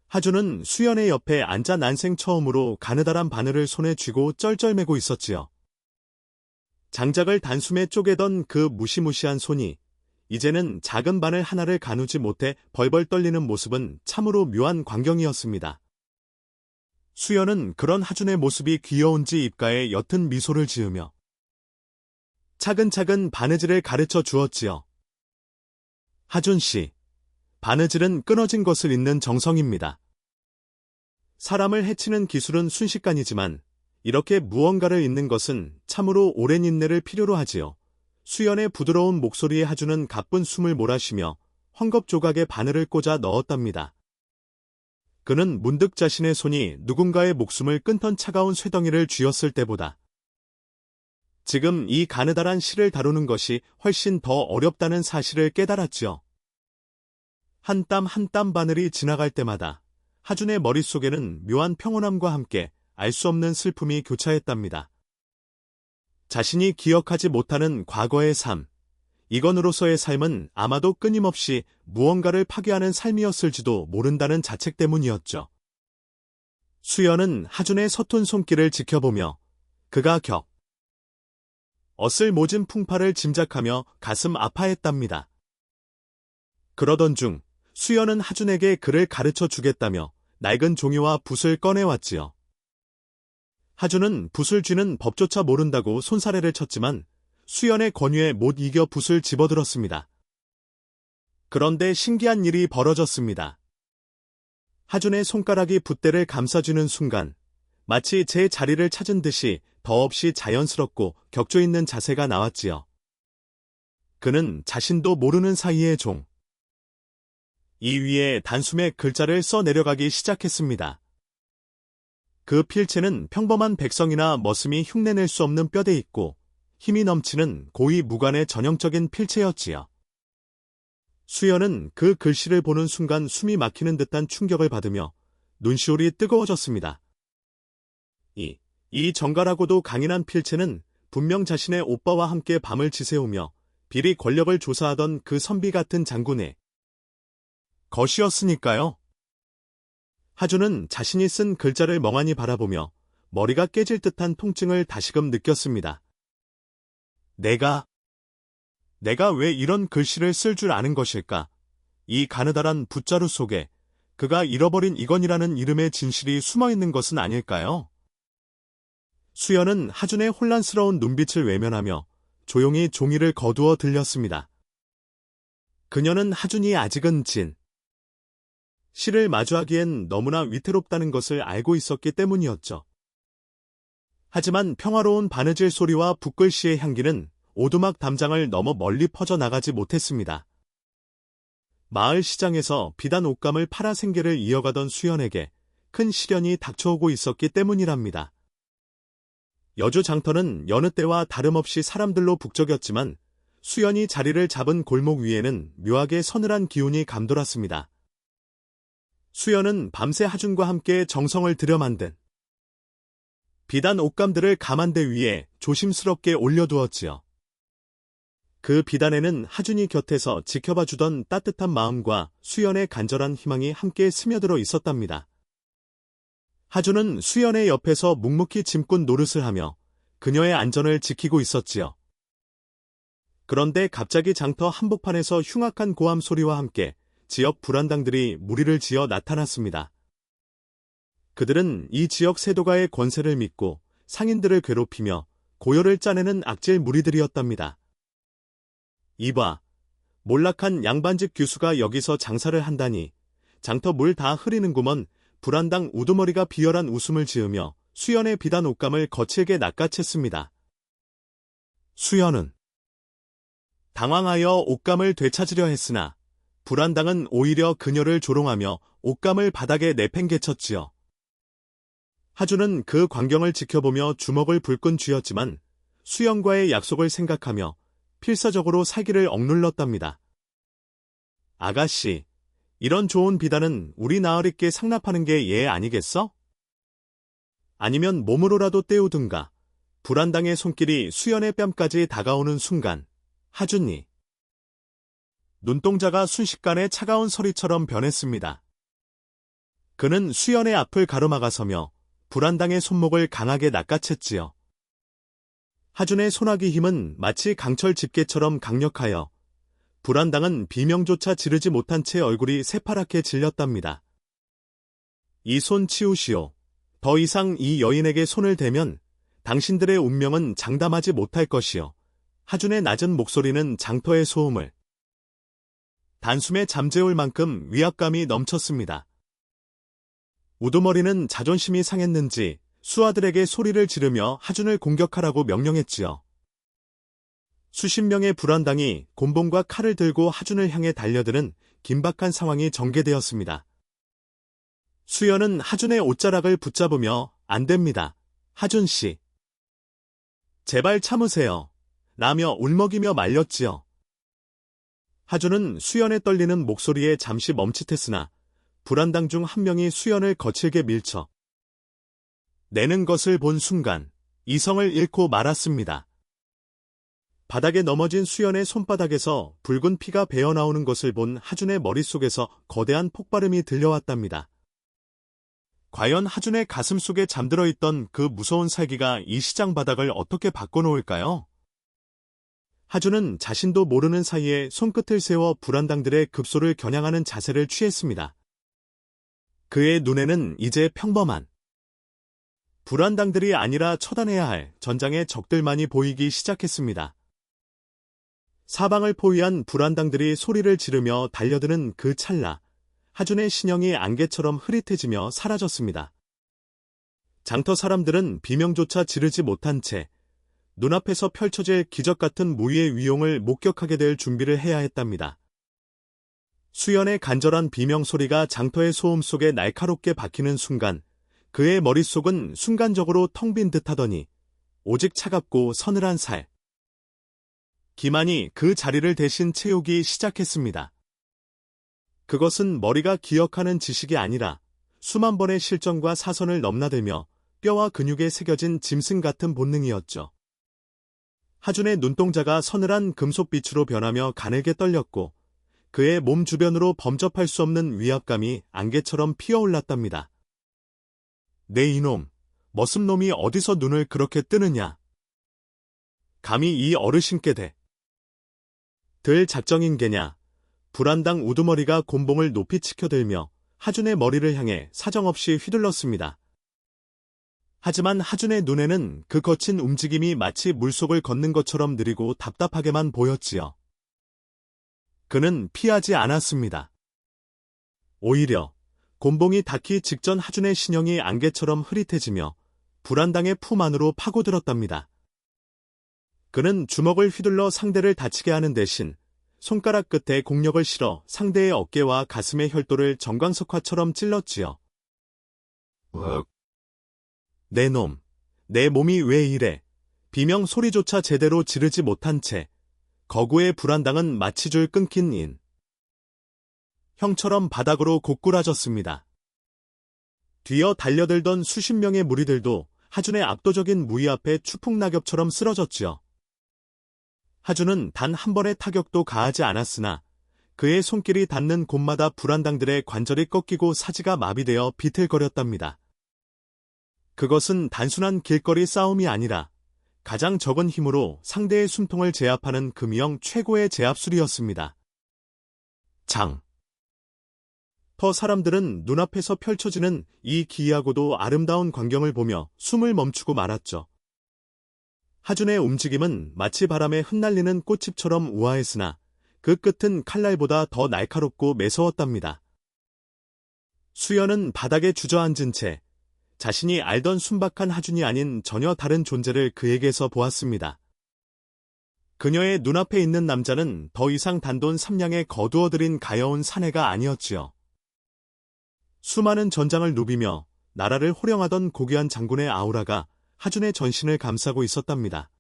하준은 수연의 옆에 앉아 난생 처음으로 가느다란 바늘을 손에 쥐고 쩔쩔매고 있었지요. 장작을 단숨에 쪼개던 그 무시무시한 손이 이제는 작은 바늘 하나를 가누지 못해 벌벌 떨리는 모습은 참으로 묘한 광경이었습니다. 수연은 그런 하준의 모습이 귀여운지 입가에 옅은 미소를 지으며 차근차근 바느질을 가르쳐 주었지요. 하준 씨, 바느질은 끊어진 것을 잇는 정성입니다. 사람을 해치는 기술은 순식간이지만 이렇게 무언가를 잇는 것은 참으로 오랜 인내를 필요로 하지요. 수연의 부드러운 목소리에 하준은 가쁜 숨을 몰아쉬며 헝겊 조각에 바늘을 꽂아 넣었답니다. 그는 문득 자신의 손이 누군가의 목숨을 끊던 차가운 쇠덩이를 쥐었을 때보다 지금 이 가느다란 실을 다루는 것이 훨씬 더 어렵다는 사실을 깨달았지요. 한 땀 한 땀 바늘이 지나갈 때마다 하준의 머릿속에는 묘한 평온함과 함께 알 수 없는 슬픔이 교차했답니다. 자신이 기억하지 못하는 과거의 삶, 이건으로서의 삶은 아마도 끊임없이 무언가를 파괴하는 삶이었을지도 모른다는 자책 때문이었죠. 수연은 하준의 서툰 손길을 지켜보며 그가 엇을 모진 풍파를 짐작하며 가슴 아파했답니다. 그러던 중 수연은 하준에게 글을 가르쳐 주겠다며 낡은 종이와 붓을 꺼내왔지요. 하준은 붓을 쥐는 법조차 모른다고 손사래를 쳤지만 수연의 권유에 못 이겨 붓을 집어들었습니다. 그런데 신기한 일이 벌어졌습니다. 하준의 손가락이 붓대를 감싸주는 순간 마치 제 자리를 찾은 듯이 더없이 자연스럽고 격조 있는 자세가 나왔지요. 그는 자신도 모르는 사이에 이 위에 단숨에 글자를 써 내려가기 시작했습니다. 그 필체는 평범한 백성이나 머슴이 흉내낼 수 없는 뼈대 있고 힘이 넘치는 고위 무관의 전형적인 필체였지요. 수연은 그 글씨를 보는 순간 숨이 막히는 듯한 충격을 받으며 눈시울이 뜨거워졌습니다. 이 정갈하고도 강인한 필체는 분명 자신의 오빠와 함께 밤을 지새우며 비리 권력을 조사하던 그 선비 같은 장군의 것이었으니까요. 하준은 자신이 쓴 글자를 멍하니 바라보며 머리가 깨질 듯한 통증을 다시금 느꼈습니다. 내가 왜 이런 글씨를 쓸 줄 아는 것일까? 이 가느다란 붓자루 속에 그가 잃어버린 이건이라는 이름의 진실이 숨어있는 것은 아닐까요? 수연은 하준의 혼란스러운 눈빛을 외면하며 조용히 종이를 거두어 들렸습니다. 그녀는 하준이 아직은 시를 마주하기엔 너무나 위태롭다는 것을 알고 있었기 때문이었죠. 하지만 평화로운 바느질 소리와 붓글씨의 향기는 오두막 담장을 넘어 멀리 퍼져나가지 못했습니다. 마을 시장에서 비단 옷감을 팔아 생계를 이어가던 수연에게 큰 시련이 닥쳐오고 있었기 때문이랍니다. 여주 장터는 여느 때와 다름없이 사람들로 북적였지만 수연이 자리를 잡은 골목 위에는 묘하게 서늘한 기운이 감돌았습니다. 수연은 밤새 하준과 함께 정성을 들여 만든 비단 옷감들을 가만대 위에 조심스럽게 올려두었지요. 그 비단에는 하준이 곁에서 지켜봐주던 따뜻한 마음과 수연의 간절한 희망이 함께 스며들어 있었답니다. 하준은 수연의 옆에서 묵묵히 짐꾼 노릇을 하며 그녀의 안전을 지키고 있었지요. 그런데 갑자기 장터 한복판에서 흉악한 고함 소리와 함께 지역 불안당들이 무리를 지어 나타났습니다. 그들은 이 지역 세도가의 권세를 믿고 상인들을 괴롭히며 고요를 짜내는 악질 무리들이었답니다. 이봐, 몰락한 양반집 규수가 여기서 장사를 한다니 장터 물 다 흐리는구먼. 불안당 우두머리가 비열한 웃음을 지으며 수연의 비단 옷감을 거칠게 낚아챘습니다. 수연은 당황하여 옷감을 되찾으려 했으나 불안당은 오히려 그녀를 조롱하며 옷감을 바닥에 내팽개쳤지요. 하준은 그 광경을 지켜보며 주먹을 불끈 쥐었지만 수연과의 약속을 생각하며 필사적으로 살기를 억눌렀답니다. 아가씨, 이런 좋은 비단은 우리 나으리께 상납하는 게 예 아니겠어? 아니면 몸으로라도 때우든가. 불안당의 손길이 수연의 뺨까지 다가오는 순간 하준이 눈동자가 순식간에 차가운 서리처럼 변했습니다. 그는 수연의 앞을 가로막아서며 불안당의 손목을 강하게 낚아챘지요. 하준의 손아귀 힘은 마치 강철 집게처럼 강력하여 불안당은 비명조차 지르지 못한 채 얼굴이 새파랗게 질렸답니다. 이 손 치우시오. 더 이상 이 여인에게 손을 대면 당신들의 운명은 장담하지 못할 것이요. 하준의 낮은 목소리는 장터의 소음을 단숨에 잠재울 만큼 위압감이 넘쳤습니다. 우두머리는 자존심이 상했는지 수하들에게 소리를 지르며 하준을 공격하라고 명령했지요. 수십 명의 불안당이 곤봉과 칼을 들고 하준을 향해 달려드는 긴박한 상황이 전개되었습니다. 수연은 하준의 옷자락을 붙잡으며 안 됩니다. 하준 씨. 제발 참으세요. 라며 울먹이며 말렸지요. 하준은 수연의 떨리는 목소리에 잠시 멈칫했으나 불안당 중 한 명이 수연을 거칠게 밀쳐 내는 것을 본 순간 이성을 잃고 말았습니다. 바닥에 넘어진 수연의 손바닥에서 붉은 피가 배어나오는 것을 본 하준의 머릿속에서 거대한 폭발음이 들려왔답니다. 과연 하준의 가슴 속에 잠들어 있던 그 무서운 살기가 이 시장 바닥을 어떻게 바꿔놓을까요? 하준은 자신도 모르는 사이에 손끝을 세워 불안당들의 급소를 겨냥하는 자세를 취했습니다. 그의 눈에는 이제 평범한 불안당들이 아니라 처단해야 할 전장의 적들만이 보이기 시작했습니다. 사방을 포위한 불안당들이 소리를 지르며 달려드는 그 찰나, 하준의 신형이 안개처럼 흐릿해지며 사라졌습니다. 장터 사람들은 비명조차 지르지 못한 채 눈앞에서 펼쳐질 기적같은 무위의 위용을 목격하게 될 준비를 해야 했답니다. 수연의 간절한 비명 소리가 장터의 소음 속에 날카롭게 박히는 순간 그의 머릿속은 순간적으로 텅 빈 듯하더니 오직 차갑고 서늘한 살. 기만이 그 자리를 대신 채우기 시작했습니다. 그것은 머리가 기억하는 지식이 아니라 수만 번의 실전과 사선을 넘나들며 뼈와 근육에 새겨진 짐승 같은 본능이었죠. 하준의 눈동자가 서늘한 금속빛으로 변하며 가늘게 떨렸고 그의 몸 주변으로 범접할 수 없는 위압감이 안개처럼 피어올랐답니다. 내 이놈, 머슴놈이 어디서 눈을 그렇게 뜨느냐. 감히 이 어르신께 들 작정인 게냐. 불안당 우두머리가 곤봉을 높이 치켜들며 하준의 머리를 향해 사정없이 휘둘렀습니다. 하지만 하준의 눈에는 그 거친 움직임이 마치 물속을 걷는 것처럼 느리고 답답하게만 보였지요. 그는 피하지 않았습니다. 오히려 곤봉이 닿기 직전 하준의 신형이 안개처럼 흐릿해지며 불안당의 품 안으로 파고들었답니다. 그는 주먹을 휘둘러 상대를 다치게 하는 대신 손가락 끝에 공력을 실어 상대의 어깨와 가슴의 혈도를 정광석화처럼 찔렀지요. 내 놈, 내 몸이 왜 이래? 비명 소리조차 제대로 지르지 못한 채 거구의 불안당은 마취줄 끊긴 인 형처럼 바닥으로 고꾸라졌습니다. 뒤어 달려들던 수십 명의 무리들도 하준의 압도적인 무위 앞에 추풍낙엽처럼 쓰러졌지요. 하준은 단 한 번의 타격도 가하지 않았으나 그의 손길이 닿는 곳마다 불안당들의 관절이 꺾이고 사지가 마비되어 비틀거렸답니다. 그것은 단순한 길거리 싸움이 아니라 가장 적은 힘으로 상대의 숨통을 제압하는 금이형 최고의 제압술이었습니다. 터 사람들은 눈앞에서 펼쳐지는 이 기이하고도 아름다운 광경을 보며 숨을 멈추고 말았죠. 하준의 움직임은 마치 바람에 흩날리는 꽃잎처럼 우아했으나 그 끝은 칼날보다 더 날카롭고 매서웠답니다. 수연은 바닥에 주저앉은 채 자신이 알던 순박한 하준이 아닌 전혀 다른 존재를 그에게서 보았습니다. 그녀의 눈앞에 있는 남자는 더 이상 단돈 3냥에 거두어들인 가여운 사내가 아니었지요. 수많은 전장을 누비며 나라를 호령하던 고귀한 장군의 아우라가 하준의 전신을 감싸고 있었답니다.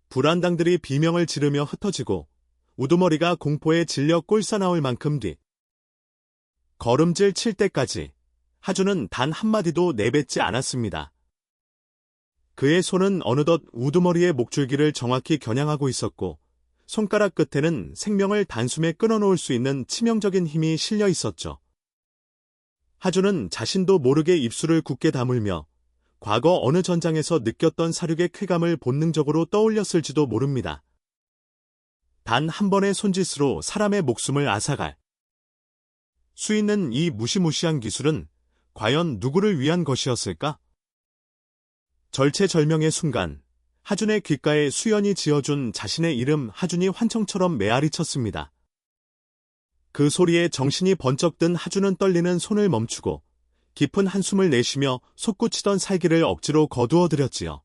불안당들이 비명을 지르며 흩어지고 우두머리가 공포에 질려 꼴사나올 만큼 걸음질 칠 때까지 하준은 단 한마디도 내뱉지 않았습니다. 그의 손은 어느덧 우두머리의 목줄기를 정확히 겨냥하고 있었고 손가락 끝에는 생명을 단숨에 끊어놓을 수 있는 치명적인 힘이 실려 있었죠. 하준은 자신도 모르게 입술을 굳게 다물며 과거 어느 전장에서 느꼈던 사륙의 쾌감을 본능적으로 떠올렸을지도 모릅니다. 단 한 번의 손짓으로 사람의 목숨을 앗아갈 수 있는 이 무시무시한 기술은 과연 누구를 위한 것이었을까? 절체절명의 순간, 하준의 귓가에 수연이 지어준 자신의 이름 하준이 환청처럼 메아리 쳤습니다. 그 소리에 정신이 번쩍 든 하준은 떨리는 손을 멈추고 깊은 한숨을 내쉬며 솟구치던 살기를 억지로 거두어들였지요.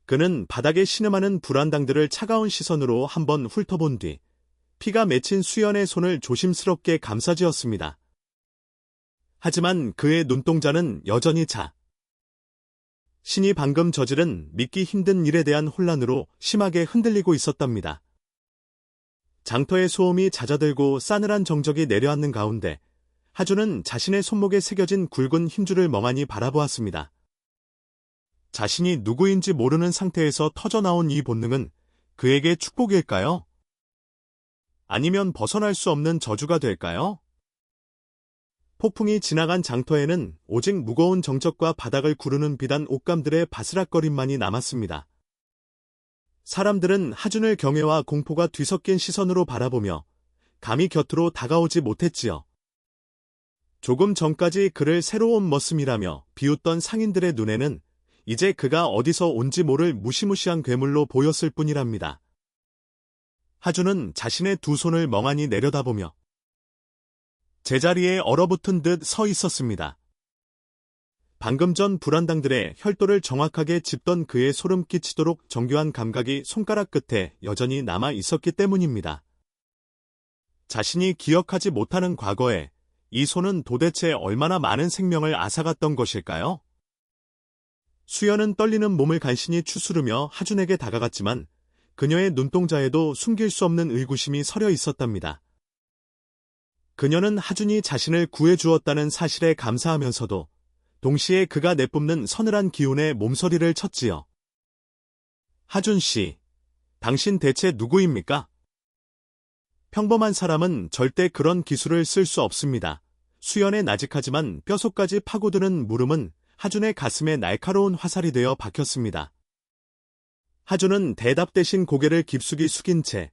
그는 바닥에 신음하는 불안당들을 차가운 시선으로 한번 훑어본 뒤 피가 맺힌 수연의 손을 조심스럽게 감싸쥐었습니다. 하지만 그의 눈동자는 여전히 신이 방금 저지른 믿기 힘든 일에 대한 혼란으로 심하게 흔들리고 있었답니다. 장터의 소음이 잦아들고 싸늘한 정적이 내려앉는 가운데 하준은 자신의 손목에 새겨진 굵은 힘줄을 멍하니 바라보았습니다. 자신이 누구인지 모르는 상태에서 터져나온 이 본능은 그에게 축복일까요? 아니면 벗어날 수 없는 저주가 될까요? 폭풍이 지나간 장터에는 오직 무거운 정적과 바닥을 구르는 비단 옷감들의 바스락거림만이 남았습니다. 사람들은 하준을 경외와 공포가 뒤섞인 시선으로 바라보며 감히 곁으로 다가오지 못했지요. 조금 전까지 그를 새로운 머슴이라며 비웃던 상인들의 눈에는 이제 그가 어디서 온지 모를 무시무시한 괴물로 보였을 뿐이랍니다. 하준은 자신의 두 손을 멍하니 내려다보며 제자리에 얼어붙은 듯 서 있었습니다. 방금 전 불안당들의 혈도를 정확하게 짚던 그의 소름 끼치도록 정교한 감각이 손가락 끝에 여전히 남아 있었기 때문입니다. 자신이 기억하지 못하는 과거에 이 손은 도대체 얼마나 많은 생명을 앗아갔던 것일까요? 수연은 떨리는 몸을 간신히 추스르며 하준에게 다가갔지만 그녀의 눈동자에도 숨길 수 없는 의구심이 서려 있었답니다. 그녀는 하준이 자신을 구해주었다는 사실에 감사하면서도 동시에 그가 내뿜는 서늘한 기운에 몸서리를 쳤지요. 하준 씨, 당신 대체 누구입니까? 평범한 사람은 절대 그런 기술을 쓸 수 없습니다. 수연의 나직하지만 뼛속까지 파고드는 물음은 하준의 가슴에 날카로운 화살이 되어 박혔습니다. 하준은 대답 대신 고개를 깊숙이 숙인 채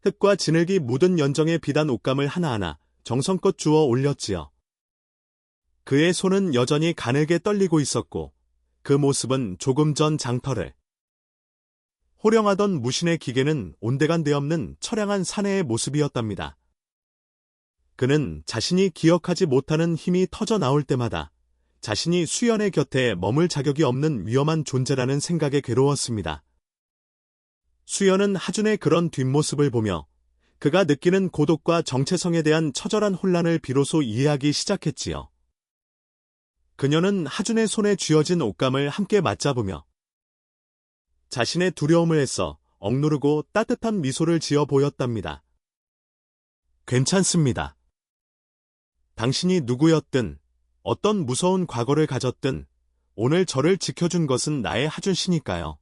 흙과 진흙이 묻은 연정의 비단 옷감을 하나하나 정성껏 주워 올렸지요. 그의 손은 여전히 가늘게 떨리고 있었고 그 모습은 조금 전 장터를 호령하던 무신의 기계는 온데간데 없는 처량한 사내의 모습이었답니다. 그는 자신이 기억하지 못하는 힘이 터져 나올 때마다 자신이 수연의 곁에 머물 자격이 없는 위험한 존재라는 생각에 괴로웠습니다. 수연은 하준의 그런 뒷모습을 보며 그가 느끼는 고독과 정체성에 대한 처절한 혼란을 비로소 이해하기 시작했지요. 그녀는 하준의 손에 쥐어진 옷감을 함께 맞잡으며 자신의 두려움을 애써 억누르고 따뜻한 미소를 지어 보였답니다. 괜찮습니다. 당신이 누구였든 어떤 무서운 과거를 가졌든 오늘 저를 지켜준 것은 나의 하준 씨니까요.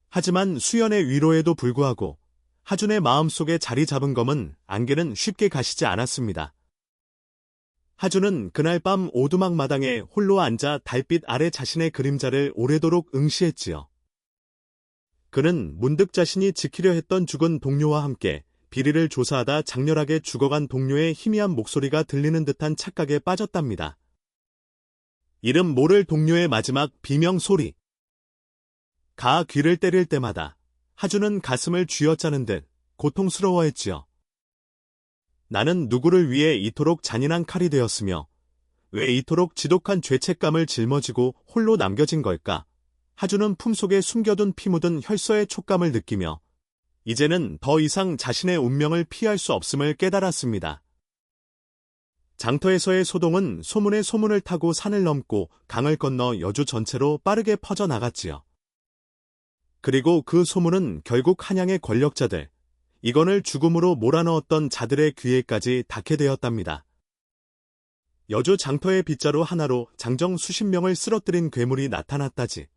하지만 수연의 위로에도 불구하고 하준의 마음속에 자리 잡은 검은 안개는 쉽게 가시지 않았습니다. 하준은 그날 밤 오두막 마당에 홀로 앉아 달빛 아래 자신의 그림자를 오래도록 응시했지요. 그는 문득 자신이 지키려 했던 죽은 동료와 함께 비리를 조사하다 장렬하게 죽어간 동료의 희미한 목소리가 들리는 듯한 착각에 빠졌답니다. 이름 모를 동료의 마지막 비명 소리. 가 귀를 때릴 때마다 하준은 가슴을 쥐어짜는 듯 고통스러워했지요. 나는 누구를 위해 이토록 잔인한 칼이 되었으며 왜 이토록 지독한 죄책감을 짊어지고 홀로 남겨진 걸까? 하준은 품속에 숨겨둔 피 묻은 혈서의 촉감을 느끼며 이제는 더 이상 자신의 운명을 피할 수 없음을 깨달았습니다. 장터에서의 소동은 소문의 소문을 타고 산을 넘고 강을 건너 여주 전체로 빠르게 퍼져나갔지요. 그리고 그 소문은 결국 한양의 권력자들, 이건을 죽음으로 몰아넣었던 자들의 귀에까지 닿게 되었답니다. 여주 장터의 빗자루 하나로 장정 수십 명을 쓰러뜨린 괴물이 나타났다지.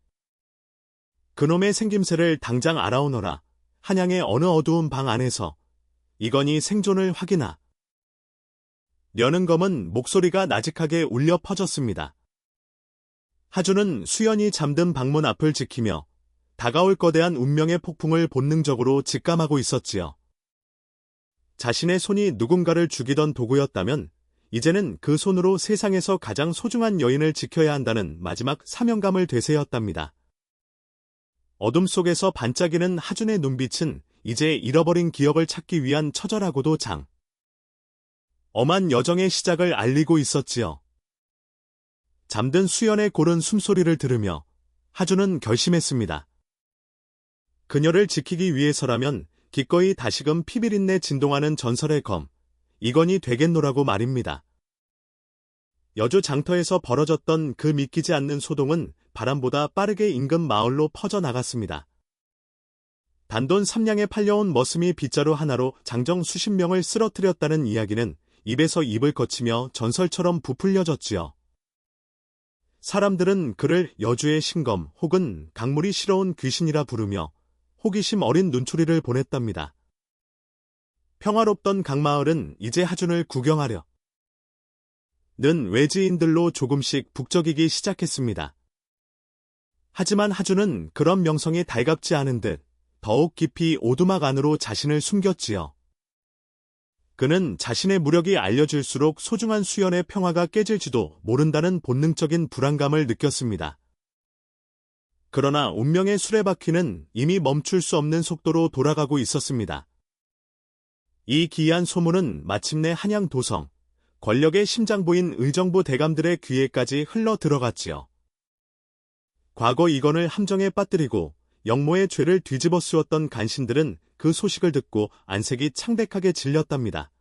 그놈의 생김새를 당장 알아오너라. 한양의 어느 어두운 방 안에서 이건이 생존을 확인하. 려는 검은 목소리가 나직하게 울려 퍼졌습니다. 하준은 수연이 잠든 방문 앞을 지키며 다가올 거대한 운명의 폭풍을 본능적으로 직감하고 있었지요. 자신의 손이 누군가를 죽이던 도구였다면 이제는 그 손으로 세상에서 가장 소중한 여인을 지켜야 한다는 마지막 사명감을 되새었답니다. 어둠 속에서 반짝이는 하준의 눈빛은 이제 잃어버린 기억을 찾기 위한 처절하고도 엄한 여정의 시작을 알리고 있었지요. 잠든 수연의 고른 숨소리를 들으며 하준은 결심했습니다. 그녀를 지키기 위해서라면 기꺼이 다시금 피비린내 진동하는 전설의 검, 이건이 되겠노라고 말입니다. 여주 장터에서 벌어졌던 그 믿기지 않는 소동은 바람보다 빠르게 인근 마을로 퍼져나갔습니다. 단돈 3냥에 팔려온 머슴이 빗자루 하나로 장정 수십 명을 쓰러뜨렸다는 이야기는 입에서 입을 거치며 전설처럼 부풀려졌지요. 사람들은 그를 여주의 신검 혹은 강물이 싫어온 귀신이라 부르며 호기심 어린 눈초리를 보냈답니다. 평화롭던 강마을은 이제 하준을 구경하려 는 외지인들로 조금씩 북적이기 시작했습니다. 하지만 하준은 그런 명성이 달갑지 않은 듯 더욱 깊이 오두막 안으로 자신을 숨겼지요. 그는 자신의 무력이 알려질수록 소중한 수연의 평화가 깨질지도 모른다는 본능적인 불안감을 느꼈습니다. 그러나 운명의 수레바퀴는 이미 멈출 수 없는 속도로 돌아가고 있었습니다. 이 기이한 소문은 마침내 한양 도성, 권력의 심장부인 의정부 대감들의 귀에까지 흘러 들어갔지요. 과거 이건을 함정에 빠뜨리고 영모의 죄를 뒤집어 씌웠던 간신들은 그 소식을 듣고 안색이 창백하게 질렸답니다.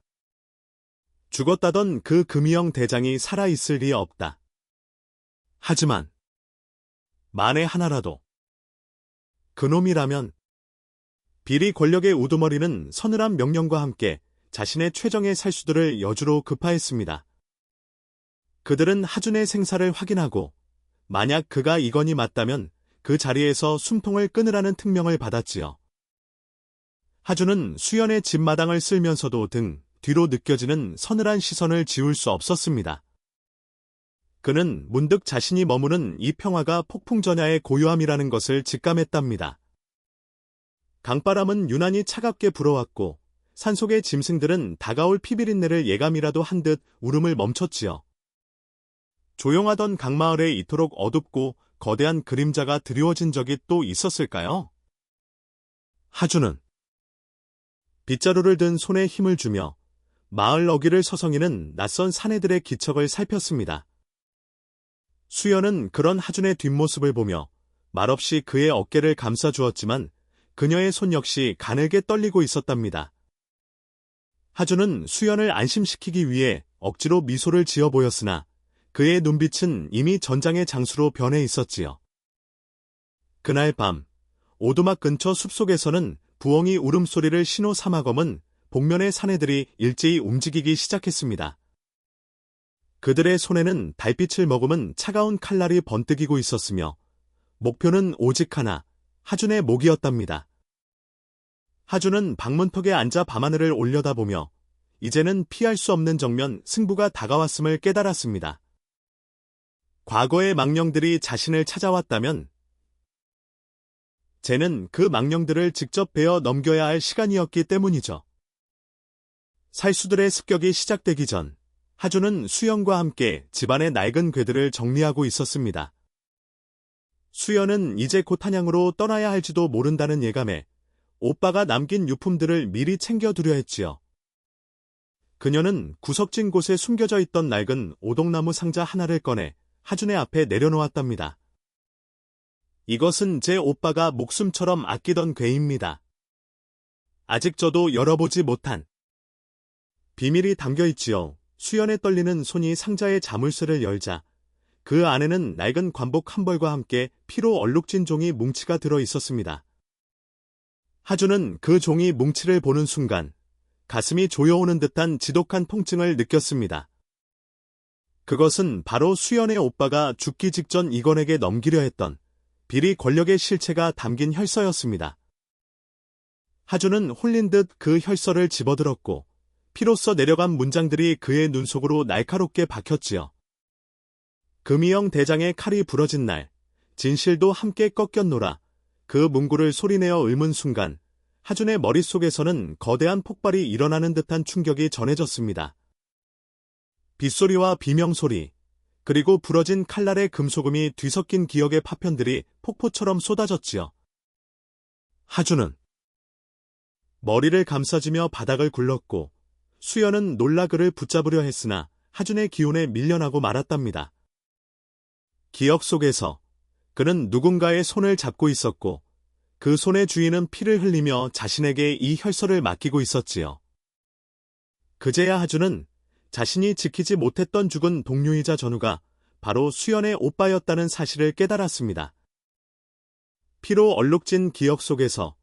죽었다던 그 금이영 대장이 살아있을 리 없다. 하지만 만에 하나라도 그놈이라면 비리 권력의 우두머리는 서늘한 명령과 함께 자신의 최정의 살수들을 여주로 급파했습니다. 그들은 하준의 생사를 확인하고 만약 그가 이건이 맞다면 그 자리에서 숨통을 끊으라는 특명을 받았지요. 하준은 수연의 집마당을 쓸면서도 등 뒤로 느껴지는 서늘한 시선을 지울 수 없었습니다. 그는 문득 자신이 머무는 이 평화가 폭풍전야의 고요함이라는 것을 직감했답니다. 강바람은 유난히 차갑게 불어왔고 산속의 짐승들은 다가올 피비린내를 예감이라도 한 듯 울음을 멈췄지요. 조용하던 강마을에 이토록 어둡고 거대한 그림자가 드리워진 적이 또 있었을까요? 하준은 빗자루를 든 손에 힘을 주며 마을 어귀를 서성이는 낯선 사내들의 기척을 살폈습니다. 수연은 그런 하준의 뒷모습을 보며 말없이 그의 어깨를 감싸주었지만 그녀의 손 역시 가늘게 떨리고 있었답니다. 하준은 수연을 안심시키기 위해 억지로 미소를 지어 보였으나 그의 눈빛은 이미 전장의 장수로 변해 있었지요. 그날 밤 오두막 근처 숲속에서는 부엉이 울음소리를 신호 삼아검은 복면의 사내들이 일제히 움직이기 시작했습니다. 그들의 손에는 달빛을 머금은 차가운 칼날이 번뜩이고 있었으며 목표는 오직 하나, 하준의 목이었답니다. 하준은 방문턱에 앉아 밤하늘을 올려다보며 이제는 피할 수 없는 정면 승부가 다가왔음을 깨달았습니다. 과거의 망령들이 자신을 찾아왔다면 쟤는 그 망령들을 직접 베어 넘겨야 할 시간이었기 때문이죠. 살수들의 습격이 시작되기 전 하준은 수연과 함께 집안의 낡은 궤들을 정리하고 있었습니다. 수연은 이제 곧 한양으로 떠나야 할지도 모른다는 예감에 오빠가 남긴 유품들을 미리 챙겨두려 했지요. 그녀는 구석진 곳에 숨겨져 있던 낡은 오동나무 상자 하나를 꺼내 하준의 앞에 내려놓았답니다. 이것은 제 오빠가 목숨처럼 아끼던 괴입니다. 아직 저도 열어보지 못한 비밀이 담겨있지요. 수연에 떨리는 손이 상자의 자물쇠를 열자 그 안에는 낡은 관복 한 벌과 함께 피로 얼룩진 종이 뭉치가 들어 있었습니다. 하준은 그 종이 뭉치를 보는 순간 가슴이 조여오는 듯한 지독한 통증을 느꼈습니다. 그것은 바로 수연의 오빠가 죽기 직전 이건에게 넘기려 했던 비리 권력의 실체가 담긴 혈서였습니다. 하준은 홀린 듯 그 혈서를 집어들었고 피로써 내려간 문장들이 그의 눈 속으로 날카롭게 박혔지요. 금이영 대장의 칼이 부러진 날, 진실도 함께 꺾였노라. 그 문구를 소리내어 읊은 순간 하준의 머릿속에서는 거대한 폭발이 일어나는 듯한 충격이 전해졌습니다. 빗소리와 비명소리, 그리고 부러진 칼날의 금소금이 뒤섞인 기억의 파편들이 폭포처럼 쏟아졌지요. 하준은 머리를 감싸지며 바닥을 굴렀고 수연은 놀라 그를 붙잡으려 했으나 하준의 기운에 밀려나고 말았답니다. 기억 속에서 그는 누군가의 손을 잡고 있었고 그 손의 주인은 피를 흘리며 자신에게 이 혈서를 맡기고 있었지요. 그제야 하준은 자신이 지키지 못했던 죽은 동료이자 전우가 바로 수연의 오빠였다는 사실을 깨달았습니다. 피로 얼룩진 기억 속에서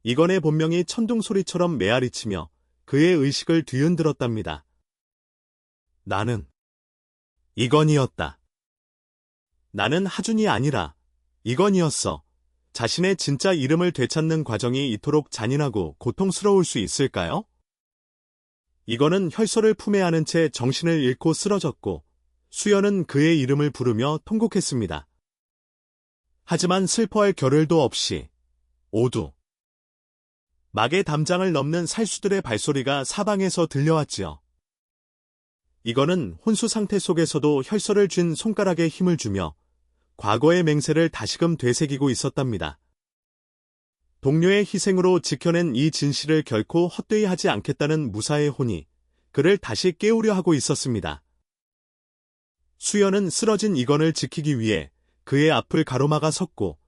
이건의 본명이 천둥소리처럼 메아리치며 그의 의식을 뒤흔들었답니다. 나는 이건이었다. 나는 하준이 아니라 이건이었어. 자신의 진짜 이름을 되찾는 과정이 이토록 잔인하고 고통스러울 수 있을까요? 이건은 혈서를 품에 안은 채 정신을 잃고 쓰러졌고 수연은 그의 이름을 부르며 통곡했습니다. 하지만 슬퍼할 겨를도 없이 오두 막의 담장을 넘는 살수들의 발소리가 사방에서 들려왔지요. 이건은 혼수 상태 속에서도 혈서를 쥔 손가락에 힘을 주며 과거의 맹세를 다시금 되새기고 있었답니다. 동료의 희생으로 지켜낸 이 진실을 결코 헛되이 하지 않겠다는 무사의 혼이 그를 다시 깨우려 하고 있었습니다. 수연은 쓰러진 이건을 지키기 위해 그의 앞을 가로막아 섰고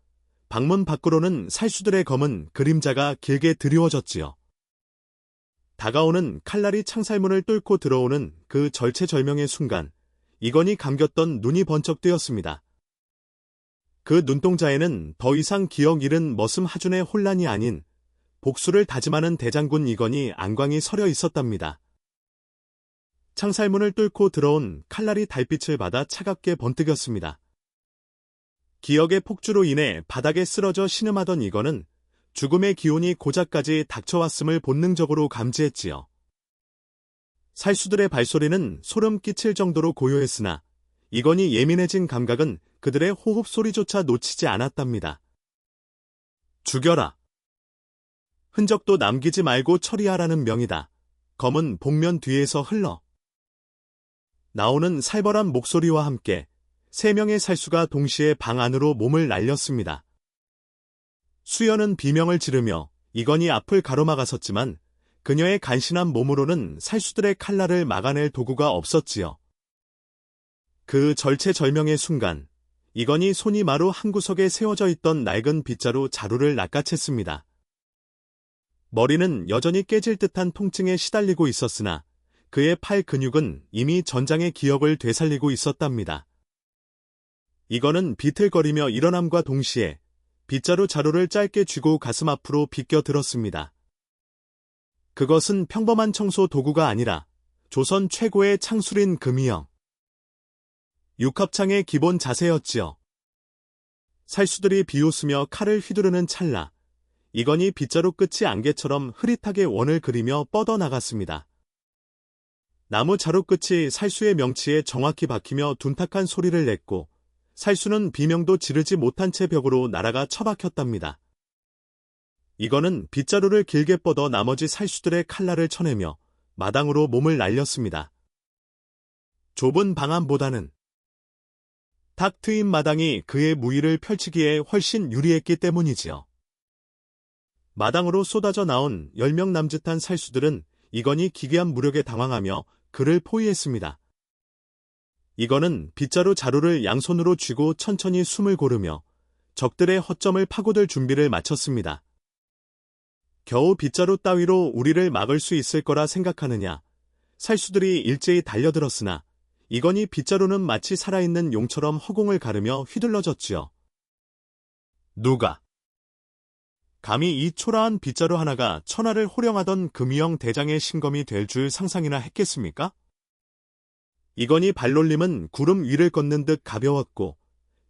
방문 밖으로는 살수들의 검은 그림자가 길게 드리워졌지요. 다가오는 칼날이 창살문을 뚫고 들어오는 그 절체절명의 순간 이건이 감겼던 눈이 번쩍 뜨였습니다. 그 눈동자에는 더 이상 기억 잃은 머슴 하준의 혼란이 아닌 복수를 다짐하는 대장군 이건이 안광이 서려 있었답니다. 창살문을 뚫고 들어온 칼날이 달빛을 받아 차갑게 번뜩였습니다. 기억의 폭주로 인해 바닥에 쓰러져 신음하던 이건은 죽음의 기운이 고작까지 닥쳐왔음을 본능적으로 감지했지요. 살수들의 발소리는 소름 끼칠 정도로 고요했으나 이건이 예민해진 감각은 그들의 호흡 소리조차 놓치지 않았답니다. 죽여라. 흔적도 남기지 말고 처리하라는 명이다. 검은 복면 뒤에서 흘러 나오는 살벌한 목소리와 함께 3명의 살수가 동시에 방 안으로 몸을 날렸습니다. 수연은 비명을 지르며 이건이 앞을 가로막았었지만 그녀의 간신한 몸으로는 살수들의 칼날을 막아낼 도구가 없었지요. 그 절체절명의 순간 이건이 손이 마루 한 구석에 세워져 있던 낡은 빗자루 자루를 낚아챘습니다. 머리는 여전히 깨질 듯한 통증에 시달리고 있었으나 그의 팔 근육은 이미 전장의 기억을 되살리고 있었답니다. 이건은 비틀거리며 일어남과 동시에 빗자루 자루를 짧게 쥐고 가슴 앞으로 비껴 들었습니다. 그것은 평범한 청소 도구가 아니라 조선 최고의 창술인 금이형. 육합창의 기본 자세였지요. 살수들이 비웃으며 칼을 휘두르는 찰나 이건이 빗자루 끝이 안개처럼 흐릿하게 원을 그리며 뻗어나갔습니다. 나무 자루 끝이 살수의 명치에 정확히 박히며 둔탁한 소리를 냈고 살수는 비명도 지르지 못한 채 벽으로 날아가 처박혔답니다. 이건은 빗자루를 길게 뻗어 나머지 살수들의 칼날을 쳐내며 마당으로 몸을 날렸습니다. 좁은 방 안보다는 탁 트인 마당이 그의 무의를 펼치기에 훨씬 유리했기 때문이지요. 마당으로 쏟아져 나온 10명 남짓한 살수들은 이건이 기괴한 무력에 당황하며 그를 포위했습니다. 이건은 빗자루 자루를 양손으로 쥐고 천천히 숨을 고르며 적들의 허점을 파고들 준비를 마쳤습니다. 겨우 빗자루 따위로 우리를 막을 수 있을 거라 생각하느냐. 살수들이 일제히 달려들었으나 이건이 빗자루는 마치 살아있는 용처럼 허공을 가르며 휘둘러졌지요. 누가 감히 이 초라한 빗자루 하나가 천하를 호령하던 금이형 대장의 신검이 될 줄 상상이나 했겠습니까? 이건이 발놀림은 구름 위를 걷는 듯 가벼웠고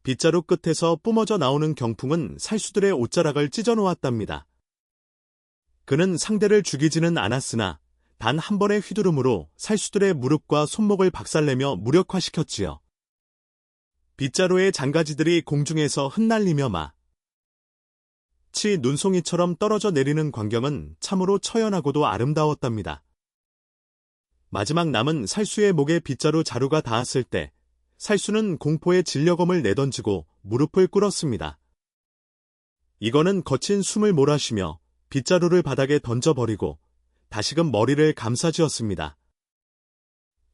빗자루 끝에서 뿜어져 나오는 경풍은 살수들의 옷자락을 찢어놓았답니다. 그는 상대를 죽이지는 않았으나 단 한 번의 휘두름으로 살수들의 무릎과 손목을 박살내며 무력화시켰지요. 빗자루의 장가지들이 공중에서 흩날리며 눈송이처럼 떨어져 내리는 광경은 참으로 처연하고도 아름다웠답니다. 마지막 남은 살수의 목에 빗자루 자루가 닿았을 때 살수는 공포의 진려검을 내던지고 무릎을 꿇었습니다. 이거는 거친 숨을 몰아쉬며 빗자루를 바닥에 던져버리고 다시금 머리를 감싸쥐었습니다.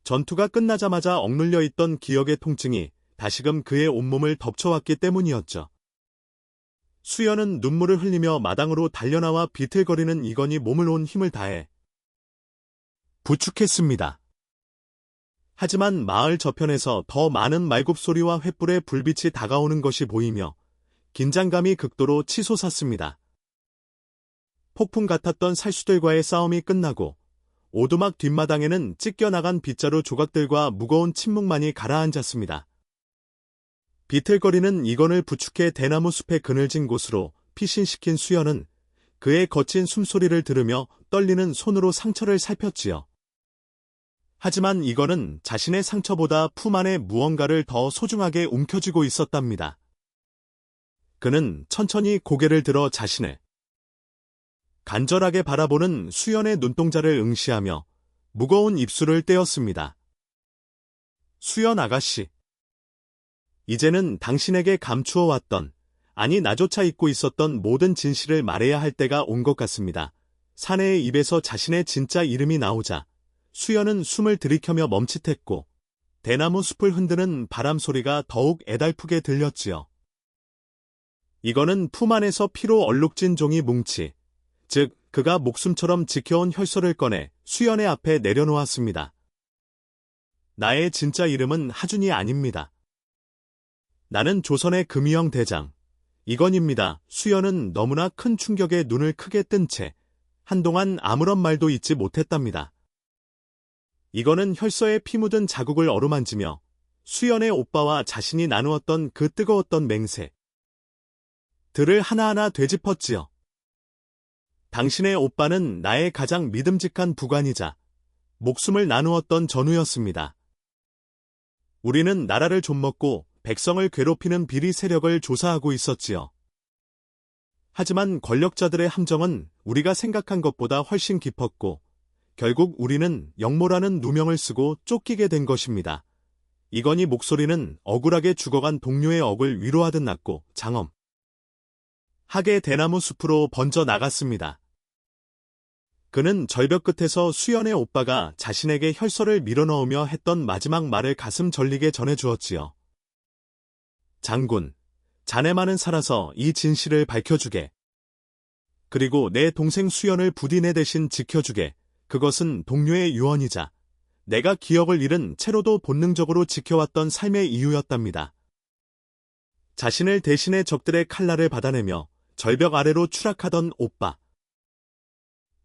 전투가 끝나자마자 억눌려 있던 기억의 통증이 다시금 그의 온몸을 덮쳐왔기 때문이었죠. 수연은 눈물을 흘리며 마당으로 달려나와 비틀거리는 이건희 몸을 온 힘을 다해 부축했습니다. 하지만 마을 저편에서 더 많은 말굽소리와 횃불의 불빛이 다가오는 것이 보이며 긴장감이 극도로 치솟았습니다. 폭풍 같았던 살수들과의 싸움이 끝나고 오두막 뒷마당에는 찢겨나간 빗자루 조각들과 무거운 침묵만이 가라앉았습니다. 비틀거리는 이건을 부축해 대나무 숲의 그늘진 곳으로 피신시킨 수연은 그의 거친 숨소리를 들으며 떨리는 손으로 상처를 살폈지요. 하지만 이건은 자신의 상처보다 품 안에 무언가를 더 소중하게 움켜쥐고 있었답니다. 그는 천천히 고개를 들어 자신을 간절하게 바라보는 수연의 눈동자를 응시하며 무거운 입술을 떼었습니다. 수연 아가씨. 이제는 당신에게 감추어왔던, 아니 나조차 잊고 있었던 모든 진실을 말해야 할 때가 온 것 같습니다. 사내의 입에서 자신의 진짜 이름이 나오자 수연은 숨을 들이켜며 멈칫했고 대나무 숲을 흔드는 바람 소리가 더욱 애달프게 들렸지요. 이거는 품 안에서 피로 얼룩진 종이 뭉치, 즉 그가 목숨처럼 지켜온 혈서를 꺼내 수연의 앞에 내려놓았습니다. 나의 진짜 이름은 하준이 아닙니다. 나는 조선의 금이영 대장, 이건입니다. 수연은 너무나 큰 충격에 눈을 크게 뜬 채 한동안 아무런 말도 잇지 못했답니다. 이건은 혈서에 피 묻은 자국을 어루만지며 수연의 오빠와 자신이 나누었던 그 뜨거웠던 맹세 들을 하나하나 되짚었지요. 당신의 오빠는 나의 가장 믿음직한 부관이자 목숨을 나누었던 전우였습니다. 우리는 나라를 좀먹고 백성을 괴롭히는 비리 세력을 조사하고 있었지요. 하지만 권력자들의 함정은 우리가 생각한 것보다 훨씬 깊었고 결국 우리는 영모라는 누명을 쓰고 쫓기게 된 것입니다. 이건희 목소리는 억울하게 죽어간 동료의 억을 위로하듯 낮고 장엄 하게 대나무 숲으로 번져 나갔습니다. 그는 절벽 끝에서 수연의 오빠가 자신에게 혈서를 밀어넣으며 했던 마지막 말을 가슴 절리게 전해주었지요. 장군, 자네만은 살아서 이 진실을 밝혀주게. 그리고 내 동생 수연을 부디 내 대신 지켜주게. 그것은 동료의 유언이자 내가 기억을 잃은 채로도 본능적으로 지켜왔던 삶의 이유였답니다. 자신을 대신해 적들의 칼날을 받아내며 절벽 아래로 추락하던 오빠.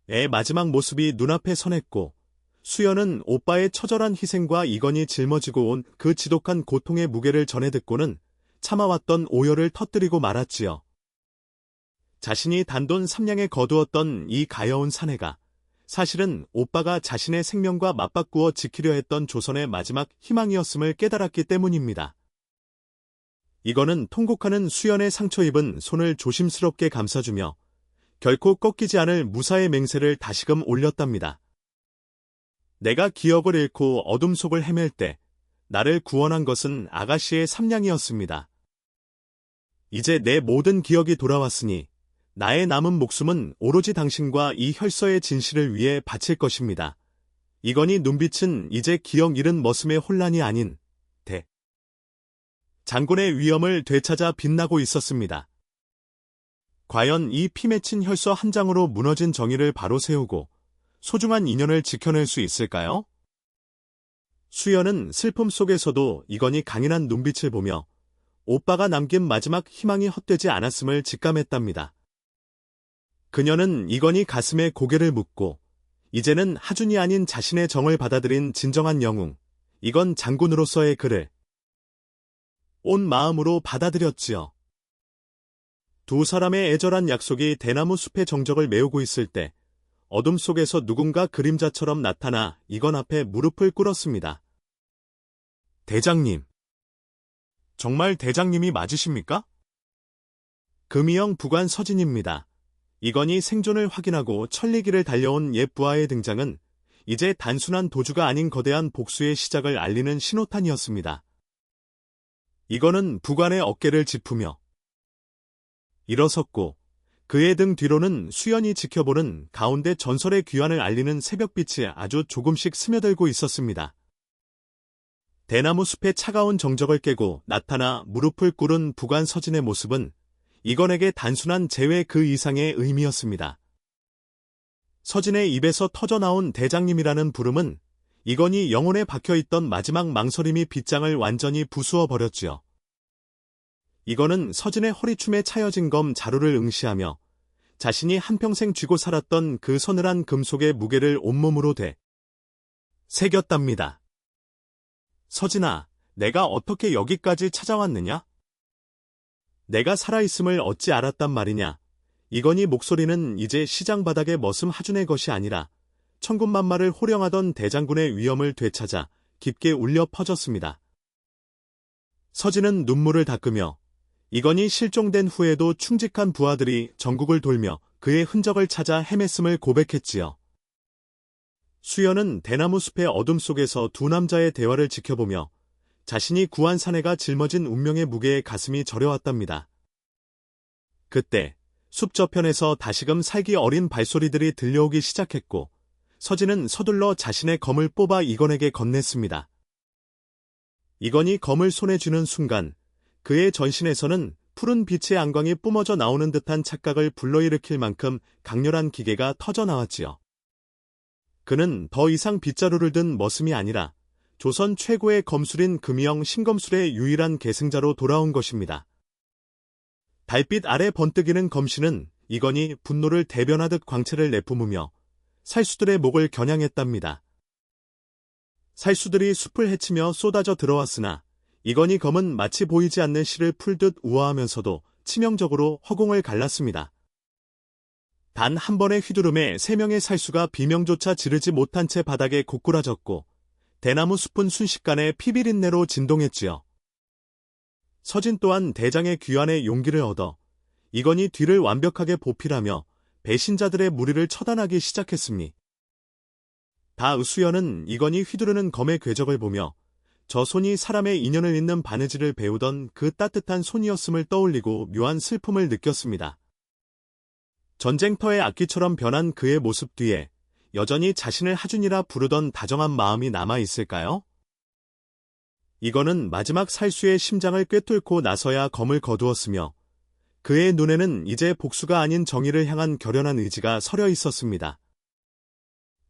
의 마지막 모습이 눈앞에 선했고 수연은 오빠의 처절한 희생과 이건희 짊어지고 온 그 지독한 고통의 무게를 전해 듣고는 참아왔던 오열을 터뜨리고 말았지요. 자신이 단돈 3냥에 거두었던 이 가여운 사내가 사실은 오빠가 자신의 생명과 맞바꾸어 지키려 했던 조선의 마지막 희망이었음을 깨달았기 때문입니다. 이거는 통곡하는 수연의 상처 입은 손을 조심스럽게 감싸주며 결코 꺾이지 않을 무사의 맹세를 다시금 올렸답니다. 내가 기억을 잃고 어둠 속을 헤맬 때 나를 구원한 것은 아가씨의 3냥이었습니다. 이제 내 모든 기억이 돌아왔으니 나의 남은 목숨은 오로지 당신과 이 혈서의 진실을 위해 바칠 것입니다. 이건희 눈빛은 이제 기억 잃은 머슴의 혼란이 아닌 장군의 위엄을 되찾아 빛나고 있었습니다. 과연 이 피 맺힌 혈서 한 장으로 무너진 정의를 바로 세우고 소중한 인연을 지켜낼 수 있을까요? 수연은 슬픔 속에서도 이건희 강인한 눈빛을 보며 오빠가 남긴 마지막 희망이 헛되지 않았음을 직감했답니다. 그녀는 이건희 가슴에 고개를 묻고 이제는 하준이 아닌 자신의 정을 받아들인 진정한 영웅, 이건 장군으로서의 그를 온 마음으로 받아들였지요. 두 사람의 애절한 약속이 대나무 숲의 정적을 메우고 있을 때 어둠 속에서 누군가 그림자처럼 나타나 이건 앞에 무릎을 꿇었습니다. 대장님. 정말 대장님이 맞으십니까? 금이영 부관 서진입니다. 이건희 생존을 확인하고 천리길을 달려온 옛 부하의 등장은 이제 단순한 도주가 아닌 거대한 복수의 시작을 알리는 신호탄이었습니다. 이건은 부관의 어깨를 짚으며 일어섰고 그의 등 뒤로는 수연이 지켜보는 가운데 전설의 귀환을 알리는 새벽빛이 아주 조금씩 스며들고 있었습니다. 대나무 숲의 차가운 정적을 깨고 나타나 무릎을 꿇은 부관 서진의 모습은 이건에게 단순한 재회 그 이상의 의미였습니다. 서진의 입에서 터져나온 대장님이라는 부름은 이건이 영혼에 박혀있던 마지막 망설임이 빗장을 완전히 부수어 버렸지요. 이건은 서진의 허리춤에 차여진 검 자루를 응시하며 자신이 한평생 쥐고 살았던 그 서늘한 금속의 무게를 온몸으로 새겼답니다. 서진아, 내가 어떻게 여기까지 찾아왔느냐? 내가 살아있음을 어찌 알았단 말이냐? 이건희 목소리는 이제 시장 바닥의 머슴 하준의 것이 아니라 천군만마를 호령하던 대장군의 위엄을 되찾아 깊게 울려 퍼졌습니다. 서진은 눈물을 닦으며 이건희 실종된 후에도 충직한 부하들이 전국을 돌며 그의 흔적을 찾아 헤맸음을 고백했지요. 수연은 대나무 숲의 어둠 속에서 두 남자의 대화를 지켜보며 자신이 구한 사내가 짊어진 운명의 무게에 가슴이 저려왔답니다. 그때 숲 저편에서 다시금 살기 어린 발소리들이 들려오기 시작했고 서진은 서둘러 자신의 검을 뽑아 이건에게 건넸습니다. 이건이 검을 손에 쥐는 순간 그의 전신에서는 푸른 빛의 안광이 뿜어져 나오는 듯한 착각을 불러일으킬 만큼 강렬한 기계가 터져나왔지요. 그는 더 이상 빗자루를 든 머슴이 아니라 조선 최고의 검술인 금이영 신검술의 유일한 계승자로 돌아온 것입니다. 달빛 아래 번뜩이는 검신은 이건이 분노를 대변하듯 광채를 내뿜으며 살수들의 목을 겨냥했답니다. 살수들이 숲을 헤치며 쏟아져 들어왔으나 이건희 검은 마치 보이지 않는 실을 풀듯 우아하면서도 치명적으로 허공을 갈랐습니다. 단 한 번의 휘두름에 3명의 살수가 비명조차 지르지 못한 채 바닥에 고꾸라졌고 대나무 숲은 순식간에 피비린내로 진동했지요. 서진 또한 대장의 귀환에 용기를 얻어 이건희 뒤를 완벽하게 보필하며 배신자들의 무리를 처단하기 시작했습니다. 수연은 이건희 휘두르는 검의 궤적을 보며 저 손이 사람의 인연을 잇는 바느질을 배우던 그 따뜻한 손이었음을 떠올리고 묘한 슬픔을 느꼈습니다. 전쟁터의 악기처럼 변한 그의 모습 뒤에 여전히 자신을 하준이라 부르던 다정한 마음이 남아있을까요? 이건은 마지막 살수의 심장을 꿰뚫고 나서야 검을 거두었으며 그의 눈에는 이제 복수가 아닌 정의를 향한 결연한 의지가 서려 있었습니다.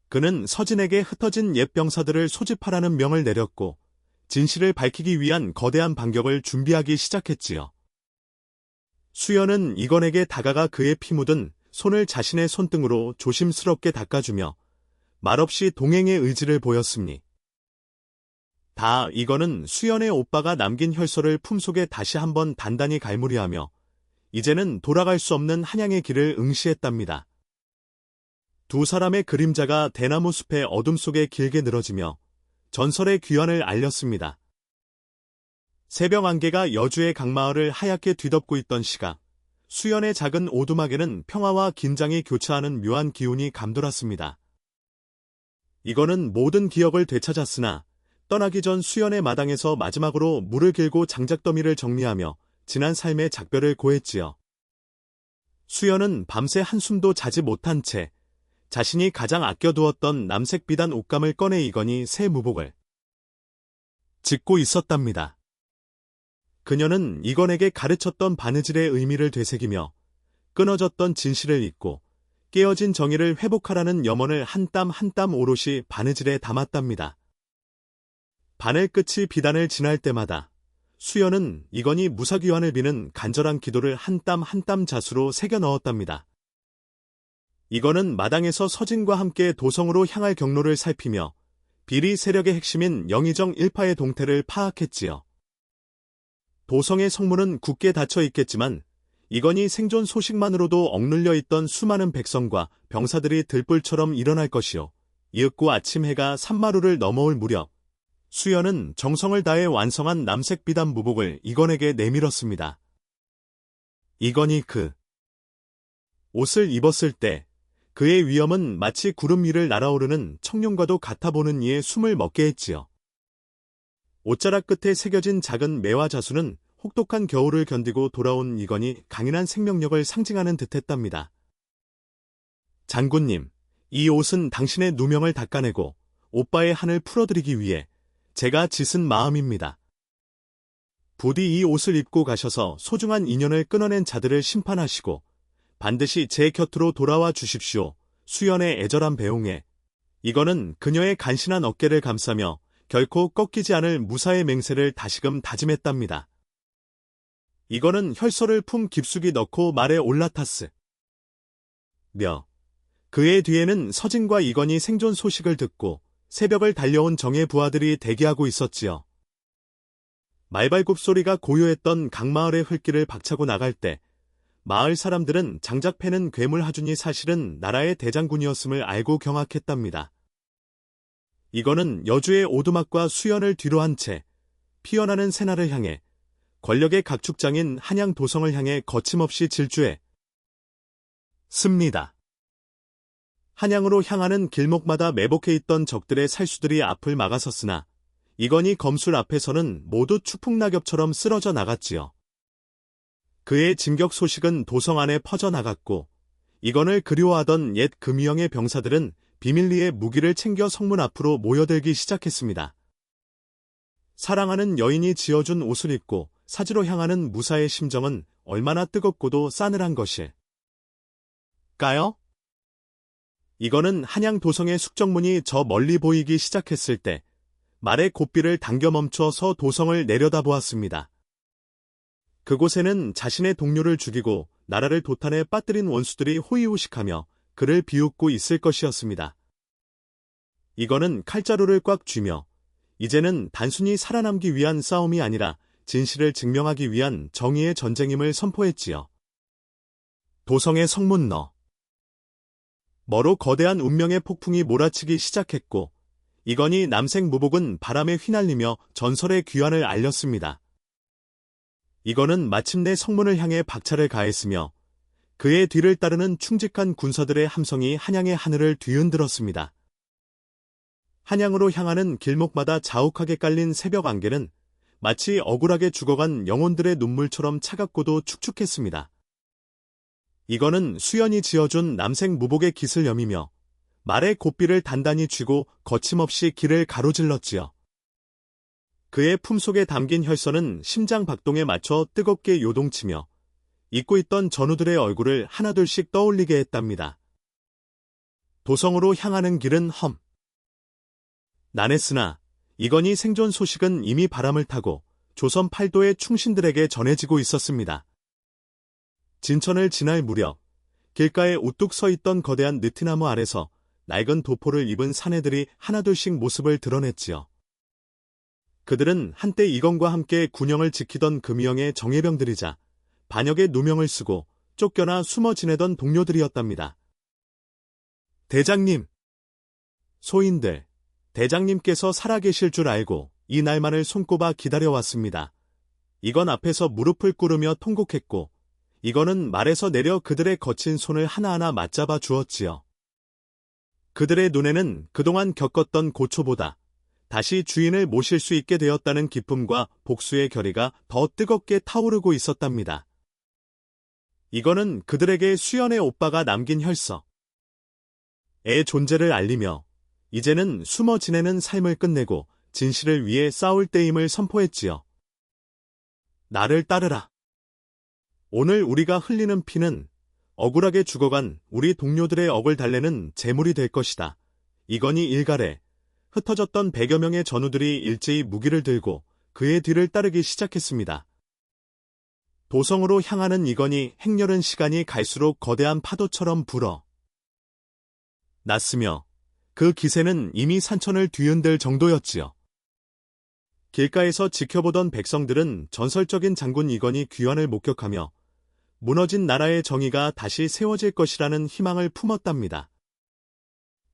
그는 서진에게 흩어진 옛 병사들을 소집하라는 명을 내렸고 진실을 밝히기 위한 거대한 반격을 준비하기 시작했지요. 수연은 이건에게 다가가 그의 피 묻은 손을 자신의 손등으로 조심스럽게 닦아주며 말없이 동행의 의지를 보였습니다. 이건은 수연의 오빠가 남긴 혈서를 품속에 다시 한번 단단히 갈무리하며 이제는 돌아갈 수 없는 한양의 길을 응시했답니다. 두 사람의 그림자가 대나무 숲의 어둠 속에 길게 늘어지며 전설의 귀환을 알렸습니다. 새벽 안개가 여주의 강마을을 하얗게 뒤덮고 있던 시각, 수연의 작은 오두막에는 평화와 긴장이 교차하는 묘한 기운이 감돌았습니다. 이거는 모든 기억을 되찾았으나 떠나기 전 수연의 마당에서 마지막으로 물을 길고 장작더미를 정리하며 지난 삶의 작별을 고했지요. 수연은 밤새 한숨도 자지 못한 채 자신이 가장 아껴두었던 남색 비단 옷감을 꺼내 이건희 새 무복을 짓고 있었답니다. 그녀는 이건에게 가르쳤던 바느질의 의미를 되새기며 끊어졌던 진실을 잊고 깨어진 정의를 회복하라는 염원을 한 땀 한 땀 오롯이 바느질에 담았답니다. 바늘 끝이 비단을 지날 때마다 수연은 이건희 무사귀환을 비는 간절한 기도를 한 땀 한 땀 자수로 새겨 넣었답니다. 이건은 마당에서 서진과 함께 도성으로 향할 경로를 살피며 비리 세력의 핵심인 영의정 일파의 동태를 파악했지요. 도성의 성문은 굳게 닫혀 있겠지만 이건희 생존 소식만으로도 억눌려 있던 수많은 백성과 병사들이 들불처럼 일어날 것이요. 이윽고 아침 해가 산마루를 넘어올 무렵 수연은 정성을 다해 완성한 남색 비단 무복을 이건에게 내밀었습니다. 이건이 그 옷을 입었을 때 그의 위엄은 마치 구름 위를 날아오르는 청룡과도 같아 보는 이의 숨을 먹게 했지요. 옷자락 끝에 새겨진 작은 매와 자수는 혹독한 겨울을 견디고 돌아온 이건이 강인한 생명력을 상징하는 듯했답니다. 장군님, 이 옷은 당신의 누명을 닦아내고 오빠의 한을 풀어드리기 위해 제가 짓은 마음입니다. 부디 이 옷을 입고 가셔서 소중한 인연을 끊어낸 자들을 심판하시고 반드시 제 곁으로 돌아와 주십시오. 수연의 애절한 배웅에 이거는 그녀의 간신한 어깨를 감싸며 결코 꺾이지 않을 무사의 맹세를 다시금 다짐했답니다. 이거는 혈서를 품 깊숙이 넣고 말에 올라탔으며 그의 뒤에는 서진과 이건이 생존 소식을 듣고 새벽을 달려온 정예 부하들이 대기하고 있었지요. 말발굽 소리가 고요했던 강마을의 흘길을 박차고 나갈 때 마을 사람들은 장작 패는 괴물 하준이 사실은 나라의 대장군이었음을 알고 경악했답니다. 이거는 여주의 오두막과 수연을 뒤로 한 채 피어나는 새날을 향해 권력의 각축장인 한양 도성을 향해 거침없이 질주해 습니다. 한양으로 향하는 길목마다 매복해 있던 적들의 살수들이 앞을 막아섰으나 이건희 검술 앞에서는 모두 추풍낙엽처럼 쓰러져 나갔지요. 그의 진격 소식은 도성 안에 퍼져나갔고 이건을 그리워하던 옛 금유형의 병사들은 비밀리에 무기를 챙겨 성문 앞으로 모여들기 시작했습니다. 사랑하는 여인이 지어준 옷을 입고 사지로 향하는 무사의 심정은 얼마나 뜨겁고도 싸늘한 것일까요? 이거는 한양 도성의 숙정문이 저 멀리 보이기 시작했을 때 말의 고삐를 당겨 멈춰서 도성을 내려다보았습니다. 그곳에는 자신의 동료를 죽이고 나라를 도탄에 빠뜨린 원수들이 호의호식하며 그를 비웃고 있을 것이었습니다. 이거는 칼자루를 꽉 쥐며 이제는 단순히 살아남기 위한 싸움이 아니라 진실을 증명하기 위한 정의의 전쟁임을 선포했지요. 도성의 성문 너머로 거대한 운명의 폭풍이 몰아치기 시작했고 이건희 남색 무복은 바람에 휘날리며 전설의 귀환을 알렸습니다. 이거는 마침내 성문을 향해 박차를 가했으며 그의 뒤를 따르는 충직한 군사들의 함성이 한양의 하늘을 뒤흔들었습니다. 한양으로 향하는 길목마다 자욱하게 깔린 새벽 안개는 마치 억울하게 죽어간 영혼들의 눈물처럼 차갑고도 축축했습니다. 이거는 수연이 지어준 남색 무복의 깃을 여미며 말의 고삐를 단단히 쥐고 거침없이 길을 가로질렀지요. 그의 품속에 담긴 혈서는 심장 박동에 맞춰 뜨겁게 요동치며 잊고 있던 전우들의 얼굴을 하나둘씩 떠올리게 했답니다. 도성으로 향하는 길은 험난했으나 이건희 생존 소식은 이미 바람을 타고 조선 팔도의 충신들에게 전해지고 있었습니다. 진천을 지날 무렵 길가에 우뚝 서 있던 거대한 느티나무 아래서 낡은 도포를 입은 사내들이 하나둘씩 모습을 드러냈지요. 그들은 한때 이건과 함께 군영을 지키던 금유형의 정예병들이자 반역의 누명을 쓰고 쫓겨나 숨어 지내던 동료들이었답니다. 대장님! 소인들, 대장님께서 살아계실 줄 알고 이 날만을 손꼽아 기다려왔습니다. 이건 앞에서 무릎을 꿇으며 통곡했고 이건은 말에서 내려 그들의 거친 손을 하나하나 맞잡아 주었지요. 그들의 눈에는 그동안 겪었던 고초보다 다시 주인을 모실 수 있게 되었다는 기쁨과 복수의 결의가 더 뜨겁게 타오르고 있었답니다. 이거는 그들에게 수연의 오빠가 남긴 혈서의 존재를 알리며 이제는 숨어 지내는 삶을 끝내고 진실을 위해 싸울 때임을 선포했지요. 나를 따르라. 오늘 우리가 흘리는 피는 억울하게 죽어간 우리 동료들의 억을 달래는 제물이 될 것이다. 이건희 일갈에 흩어졌던 100여 명의 전우들이 일제히 무기를 들고 그의 뒤를 따르기 시작했습니다. 도성으로 향하는 이건희 행렬은 시간이 갈수록 거대한 파도처럼 불어 났으며 그 기세는 이미 산천을 뒤흔들 정도였지요. 길가에서 지켜보던 백성들은 전설적인 장군 이건희 귀환을 목격하며 무너진 나라의 정의가 다시 세워질 것이라는 희망을 품었답니다.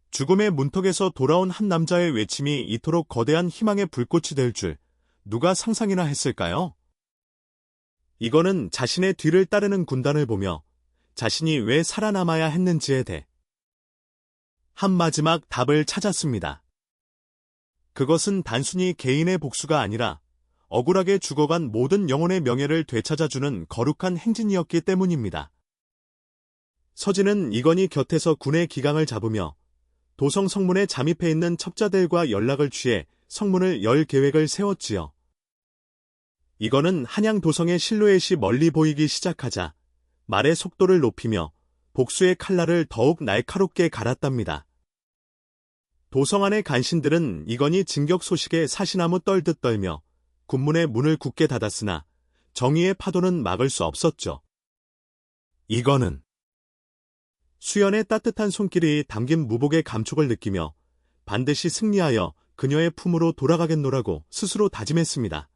죽음의 문턱에서 돌아온 한 남자의 외침이 이토록 거대한 희망의 불꽃이 될 줄 누가 상상이나 했을까요? 이건은 자신의 뒤를 따르는 군단을 보며 자신이 왜 살아남아야 했는지에 대해 한 마지막 답을 찾았습니다. 그것은 단순히 개인의 복수가 아니라 억울하게 죽어간 모든 영혼의 명예를 되찾아주는 거룩한 행진이었기 때문입니다. 서진은 이건희 곁에서 군의 기강을 잡으며 도성 성문에 잠입해 있는 첩자들과 연락을 취해 성문을 열 계획을 세웠지요. 이건은 한양 도성의 실루엣이 멀리 보이기 시작하자 말의 속도를 높이며 복수의 칼날을 더욱 날카롭게 갈았답니다. 도성 안의 간신들은 이건희 진격 소식에 사시나무 떨듯 떨며 군문의 문을 굳게 닫았으나 정의의 파도는 막을 수 없었죠. 이건은 수연의 따뜻한 손길이 담긴 무복의 감촉을 느끼며 반드시 승리하여 그녀의 품으로 돌아가겠노라고 스스로 다짐했습니다.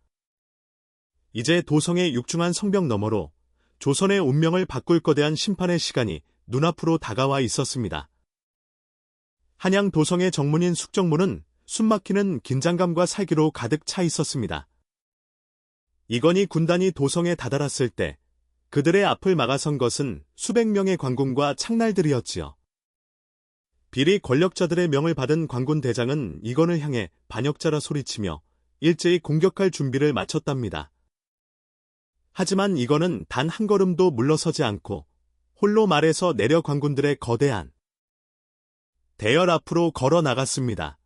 이제 도성의 육중한 성벽 너머로 조선의 운명을 바꿀 거대한 심판의 시간이 눈앞으로 다가와 있었습니다. 한양 도성의 정문인 숙정문은 숨막히는 긴장감과 살기로 가득 차 있었습니다. 이건희 군단이 도성에 다다랐을 때 그들의 앞을 막아선 것은 수백 명의 관군과 창날들이었지요. 비리 권력자들의 명을 받은 관군 대장은 이건을 향해 반역자라 소리치며 일제히 공격할 준비를 마쳤답니다. 하지만 이건은 단 한 걸음도 물러서지 않고 홀로 말에서 내려 관군들의 거대한 대열 앞으로 걸어 나갔습니다.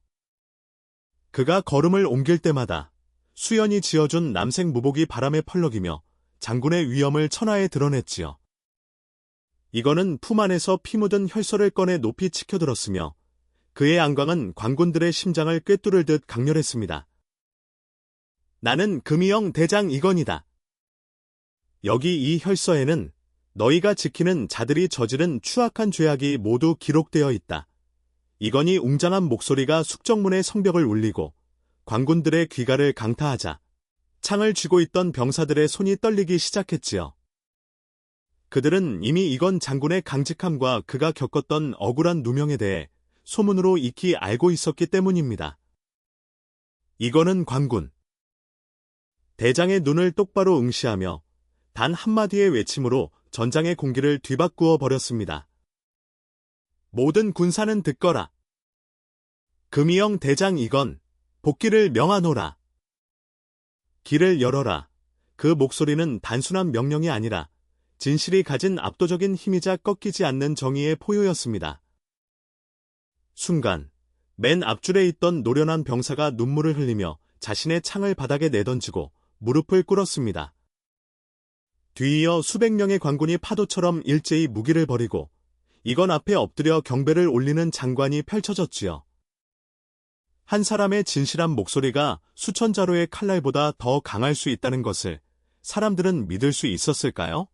그가 걸음을 옮길 때마다 수연이 지어준 남색 무복이 바람에 펄럭이며 장군의 위엄을 천하에 드러냈지요. 이건은 품 안에서 피 묻은 혈서를 꺼내 높이 치켜들었으며 그의 안광은 관군들의 심장을 꿰뚫을 듯 강렬했습니다. 나는 금이영 대장 이건이다. 여기 이 혈서에는 너희가 지키는 자들이 저지른 추악한 죄악이 모두 기록되어 있다. 이건희 웅장한 목소리가 숙정문의 성벽을 울리고 관군들의 귀가를 강타하자 창을 쥐고 있던 병사들의 손이 떨리기 시작했지요. 그들은 이미 이건 장군의 강직함과 그가 겪었던 억울한 누명에 대해 소문으로 익히 알고 있었기 때문입니다. 이건은 관군 대장의 눈을 똑바로 응시하며 단 한마디의 외침으로 전장의 공기를 뒤바꾸어 버렸습니다. 모든 군사는 듣거라. 금이영 대장 이건 복귀를 명하노라. 길을 열어라. 그 목소리는 단순한 명령이 아니라 진실이 가진 압도적인 힘이자 꺾이지 않는 정의의 포효였습니다. 순간 맨 앞줄에 있던 노련한 병사가 눈물을 흘리며 자신의 창을 바닥에 내던지고 무릎을 꿇었습니다. 뒤이어 수백 명의 관군이 파도처럼 일제히 무기를 버리고 이건 앞에 엎드려 경배를 올리는 장관이 펼쳐졌지요. 한 사람의 진실한 목소리가 수천 자루의 칼날보다 더 강할 수 있다는 것을 사람들은 믿을 수 있었을까요?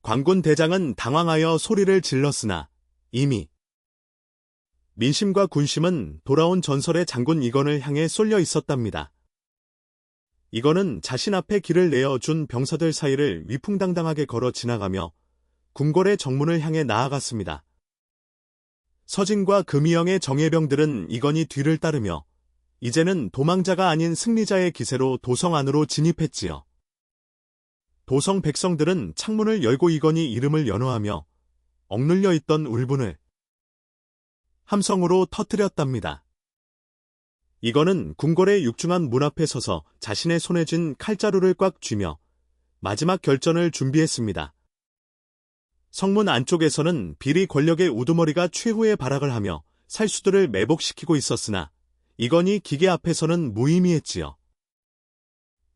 관군 대장은 당황하여 소리를 질렀으나 이미 민심과 군심은 돌아온 전설의 장군 이건을 향해 쏠려 있었답니다. 이건은 자신 앞에 길을 내어준 병사들 사이를 위풍당당하게 걸어 지나가며 궁궐의 정문을 향해 나아갔습니다. 서진과 금이영의 정예병들은 이건희 뒤를 따르며 이제는 도망자가 아닌 승리자의 기세로 도성 안으로 진입했지요. 도성 백성들은 창문을 열고 이건희 이름을 연호하며 억눌려 있던 울분을 함성으로 터뜨렸답니다. 이건은 궁궐의 육중한 문 앞에 서서 자신의 손에 쥔 칼자루를 꽉 쥐며 마지막 결전을 준비했습니다. 성문 안쪽에서는 비리 권력의 우두머리가 최후의 발악을 하며 살수들을 매복시키고 있었으나 이건희 기계 앞에서는 무의미했지요.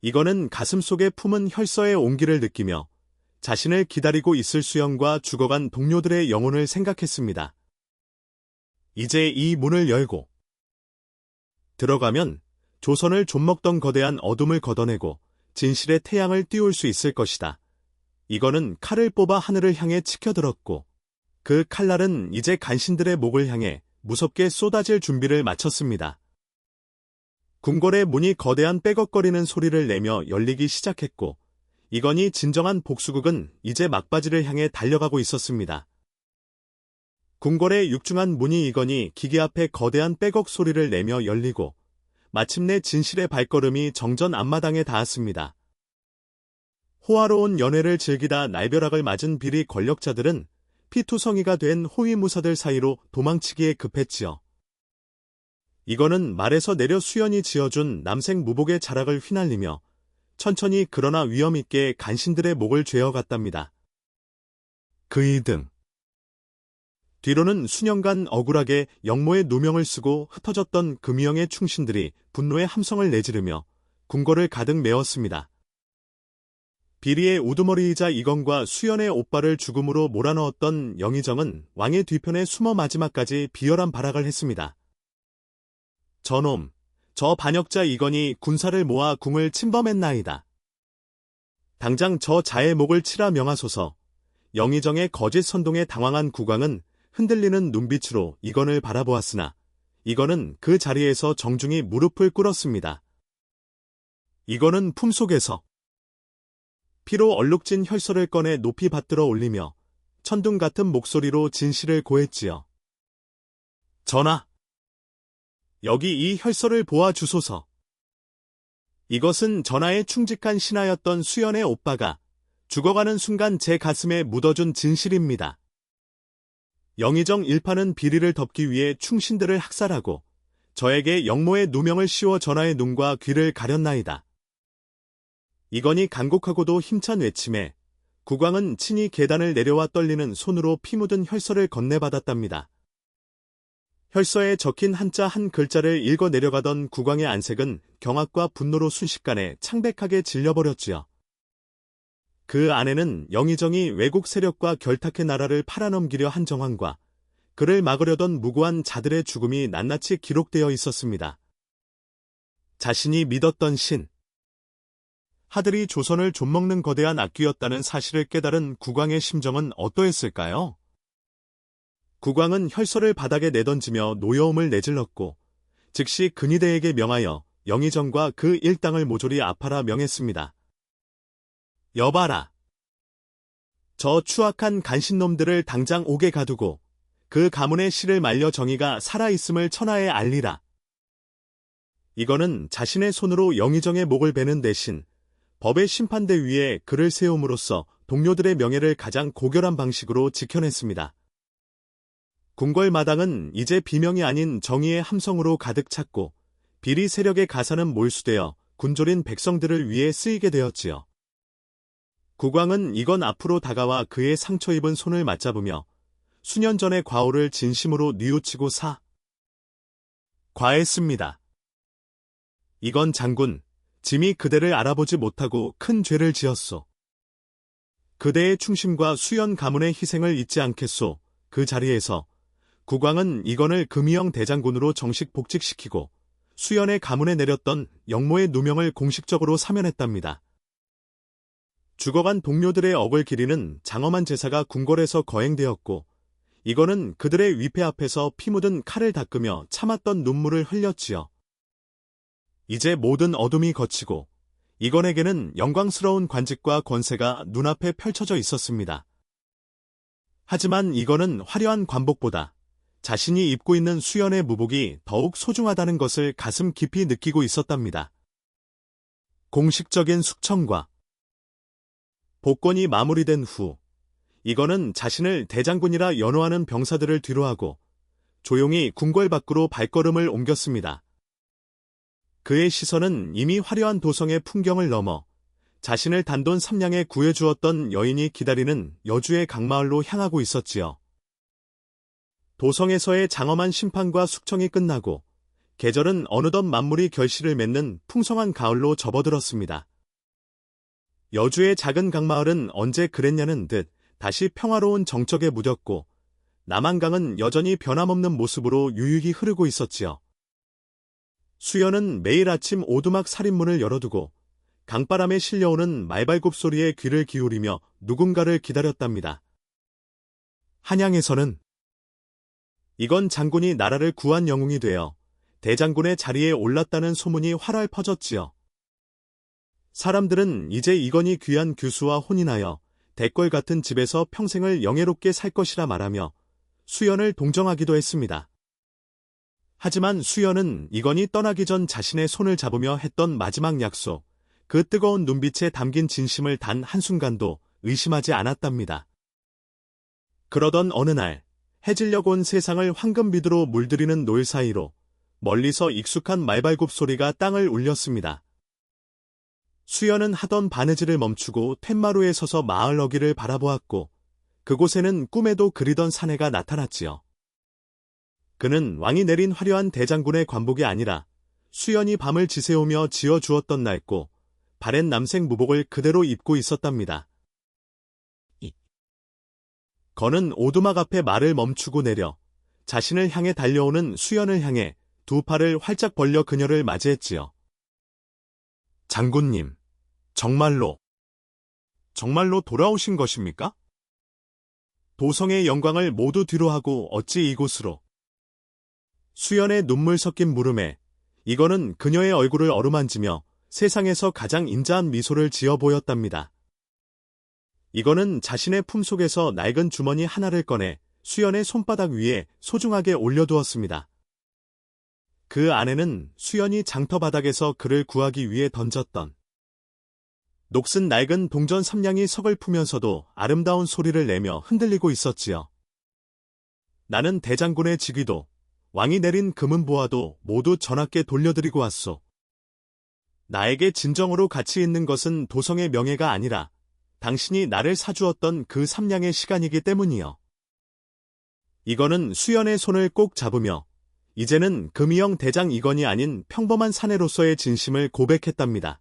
이건은 가슴속에 품은 혈서의 온기를 느끼며 자신을 기다리고 있을 수영과 죽어간 동료들의 영혼을 생각했습니다. 이제 이 문을 열고 들어가면 조선을 좀먹던 거대한 어둠을 걷어내고 진실의 태양을 띄울 수 있을 것이다. 이건은 칼을 뽑아 하늘을 향해 치켜들었고 그 칼날은 이제 간신들의 목을 향해 무섭게 쏟아질 준비를 마쳤습니다. 궁궐의 문이 거대한 빼걱거리는 소리를 내며 열리기 시작했고 이건희 진정한 복수극은 이제 막바지를 향해 달려가고 있었습니다. 궁궐의 육중한 문이 이건희 기계 앞에 거대한 빼걱 소리를 내며 열리고 마침내 진실의 발걸음이 정전 앞마당에 닿았습니다. 호화로운 연애를 즐기다 날벼락을 맞은 비리 권력자들은 피투성이가 된 호위무사들 사이로 도망치기에 급했지요. 이거는 말에서 내려 수연이 지어준 남색 무복의 자락을 휘날리며 천천히 그러나 위험있게 간신들의 목을 죄어갔답니다. 그이 등 뒤로는 수년간 억울하게 영모의 누명을 쓰고 흩어졌던 금유영의 충신들이 분노의 함성을 내지르며 궁궐을 가득 메웠습니다. 비리의 우두머리이자 이건과 수연의 오빠를 죽음으로 몰아넣었던 영의정은 왕의 뒤편에 숨어 마지막까지 비열한 발악을 했습니다. 저놈, 저 반역자 이건이 군사를 모아 궁을 침범했나이다. 당장 저 자의 목을 치라 명하소서. 영의정의 거짓 선동에 당황한 국왕은 흔들리는 눈빛으로 이건을 바라보았으나 이건은 그 자리에서 정중히 무릎을 꿇었습니다. 이건은 품속에서 피로 얼룩진 혈서를 꺼내 높이 받들어 올리며 천둥 같은 목소리로 진실을 고했지요. 전하, 여기 이 혈서를 보아주소서. 이것은 전하의 충직한 신하였던 수연의 오빠가 죽어가는 순간 제 가슴에 묻어준 진실입니다. 영의정 일파는 비리를 덮기 위해 충신들을 학살하고 저에게 영모의 누명을 씌워 전하의 눈과 귀를 가렸나이다. 이건이 간곡하고도 힘찬 외침에 국왕은 친히 계단을 내려와 떨리는 손으로 피 묻은 혈서를 건네받았답니다. 혈서에 적힌 한자 한 글자를 읽어 내려가던 국왕의 안색은 경악과 분노로 순식간에 창백하게 질려버렸지요. 그 안에는 영의정이 외국 세력과 결탁해 나라를 팔아넘기려 한 정황과 그를 막으려던 무고한 자들의 죽음이 낱낱이 기록되어 있었습니다. 자신이 믿었던 신, 하들이 조선을 좀먹는 거대한 악귀였다는 사실을 깨달은 국왕의 심정은 어떠했을까요? 국왕은 혈서를 바닥에 내던지며 노여움을 내질렀고 즉시 근위대에게 명하여 영의정과 그 일당을 모조리 압하라 명했습니다. 여봐라. 저 추악한 간신놈들을 당장 옥에 가두고 그 가문의 씨를 말려 정의가 살아있음을 천하에 알리라. 이거는 자신의 손으로 영의정의 목을 베는 대신 법의 심판대 위에 그를 세움으로써 동료들의 명예를 가장 고결한 방식으로 지켜냈습니다. 궁궐 마당은 이제 비명이 아닌 정의의 함성으로 가득 찼고 비리 세력의 가사는 몰수되어 굶주린 백성들을 위해 쓰이게 되었지요. 국왕은 이건 앞으로 다가와 그의 상처 입은 손을 맞잡으며 수년 전의 과오를 진심으로 뉘우치고 과했습니다. 이건 장군, 짐이 그대를 알아보지 못하고 큰 죄를 지었소. 그대의 충심과 수연 가문의 희생을 잊지 않겠소. 그 자리에서 국왕은 이건을 금이영 대장군으로 정식 복직시키고 수연의 가문에 내렸던 영모의 누명을 공식적으로 사면했답니다. 죽어간 동료들의 억을 기리는 장엄한 제사가 궁궐에서 거행되었고 이거는 그들의 위패 앞에서 피 묻은 칼을 닦으며 참았던 눈물을 흘렸지요. 이제 모든 어둠이 걷히고 이건에게는 영광스러운 관직과 권세가 눈앞에 펼쳐져 있었습니다. 하지만 이건은 화려한 관복보다 자신이 입고 있는 수연의 무복이 더욱 소중하다는 것을 가슴 깊이 느끼고 있었답니다. 공식적인 숙청과 복권이 마무리된 후 이건은 자신을 대장군이라 연호하는 병사들을 뒤로하고 조용히 궁궐 밖으로 발걸음을 옮겼습니다. 그의 시선은 이미 화려한 도성의 풍경을 넘어 자신을 단돈 3냥에 구해주었던 여인이 기다리는 여주의 강마을로 향하고 있었지요. 도성에서의 장엄한 심판과 숙청이 끝나고 계절은 어느덧 만물이 결실을 맺는 풍성한 가을로 접어들었습니다. 여주의 작은 강마을은 언제 그랬냐는 듯 다시 평화로운 정적에 묻었고 남한강은 여전히 변함없는 모습으로 유유히 흐르고 있었지요. 수연은 매일 아침 오두막 살인문을 열어두고 강바람에 실려오는 말발굽 소리에 귀를 기울이며 누군가를 기다렸답니다. 한양에서는 이건 장군이 나라를 구한 영웅이 되어 대장군의 자리에 올랐다는 소문이 활활 퍼졌지요. 사람들은 이제 이건이 귀한 규수와 혼인하여 대궐 같은 집에서 평생을 영예롭게 살 것이라 말하며 수연을 동정하기도 했습니다. 하지만 수연은 이건이 떠나기 전 자신의 손을 잡으며 했던 마지막 약속, 그 뜨거운 눈빛에 담긴 진심을 단 한순간도 의심하지 않았답니다. 그러던 어느 날, 해질녘 온 세상을 황금빛으로 물들이는 노을 사이로 멀리서 익숙한 말발굽 소리가 땅을 울렸습니다. 수연은 하던 바느질을 멈추고 툇마루에 서서 마을 어귀를 바라보았고 그곳에는 꿈에도 그리던 사내가 나타났지요. 그는 왕이 내린 화려한 대장군의 관복이 아니라 수연이 밤을 지새우며 지어주었던 낡고 바랜 남색 무복을 그대로 입고 있었답니다. 건은 오두막 앞에 말을 멈추고 내려 자신을 향해 달려오는 수연을 향해 두 팔을 활짝 벌려 그녀를 맞이했지요. 장군님, 정말로 돌아오신 것입니까? 도성의 영광을 모두 뒤로하고 어찌 이곳으로? 수연의 눈물 섞인 물음에 이거는 그녀의 얼굴을 어루만지며 세상에서 가장 인자한 미소를 지어 보였답니다. 이거는 자신의 품속에서 낡은 주머니 하나를 꺼내 수연의 손바닥 위에 소중하게 올려두었습니다. 그 안에는 수연이 장터 바닥에서 그를 구하기 위해 던졌던 녹슨 낡은 동전 3냥이 서글프면서도 아름다운 소리를 내며 흔들리고 있었지요. 나는 대장군의 직위도 왕이 내린 금은보화도 모두 전하께 돌려드리고 왔소. 나에게 진정으로 가치 있는 것은 도성의 명예가 아니라 당신이 나를 사주었던 그 3냥의 시간이기 때문이요. 이거는 수연의 손을 꼭 잡으며 이제는 금이영 대장 이건이 아닌 평범한 사내로서의 진심을 고백했답니다.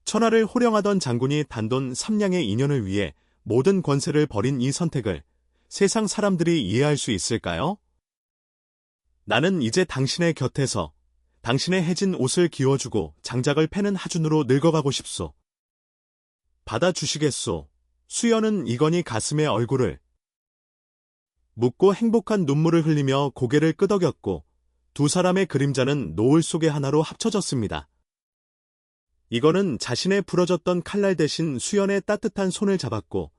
천하를 호령하던 장군이 단돈 3냥의 인연을 위해 모든 권세를 버린 이 선택을 세상 사람들이 이해할 수 있을까요? 나는 이제 당신의 곁에서 당신의 해진 옷을 기워주고 장작을 패는 하준으로 늙어가고 싶소. 받아주시겠소. 수연은 이건희 가슴에 얼굴을 묻고 행복한 눈물을 흘리며 고개를 끄덕였고 두 사람의 그림자는 노을 속의 하나로 합쳐졌습니다. 이건은 자신의 부러졌던 칼날 대신 수연의 따뜻한 손을 잡았고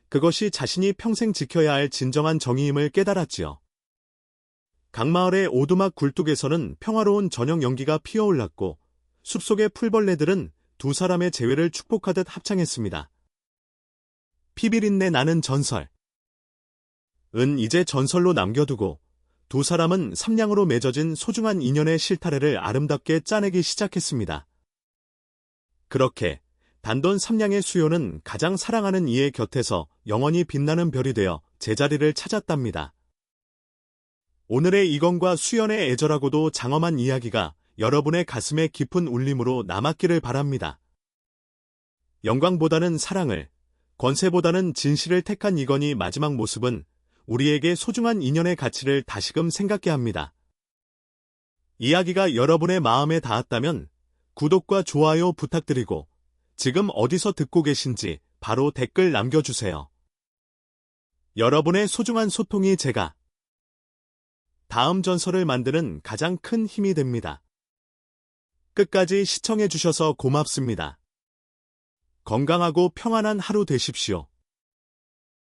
그것이 자신이 평생 지켜야 할 진정한 정의임을 깨달았지요. 강마을의 오두막 굴뚝에서는 평화로운 저녁 연기가 피어올랐고 숲속의 풀벌레들은 두 사람의 재회를 축복하듯 합창했습니다. 피비린내 나는 전설. 은 이제 전설로 남겨두고 두 사람은 3냥으로 맺어진 소중한 인연의 실타래를 아름답게 짜내기 시작했습니다. 그렇게 단돈 3냥의 수연은 가장 사랑하는 이의 곁에서 영원히 빛나는 별이 되어 제자리를 찾았답니다. 오늘의 이건과 수연의 애절하고도 장엄한 이야기가 여러분의 가슴에 깊은 울림으로 남았기를 바랍니다. 영광보다는 사랑을, 권세보다는 진실을 택한 이건희 마지막 모습은 우리에게 소중한 인연의 가치를 다시금 생각게 합니다. 이야기가 여러분의 마음에 닿았다면 구독과 좋아요 부탁드리고 지금 어디서 듣고 계신지 바로 댓글 남겨주세요. 여러분의 소중한 소통이 제가 다음 전설을 만드는 가장 큰 힘이 됩니다. 끝까지 시청해주셔서 고맙습니다. 건강하고 평안한 하루 되십시오.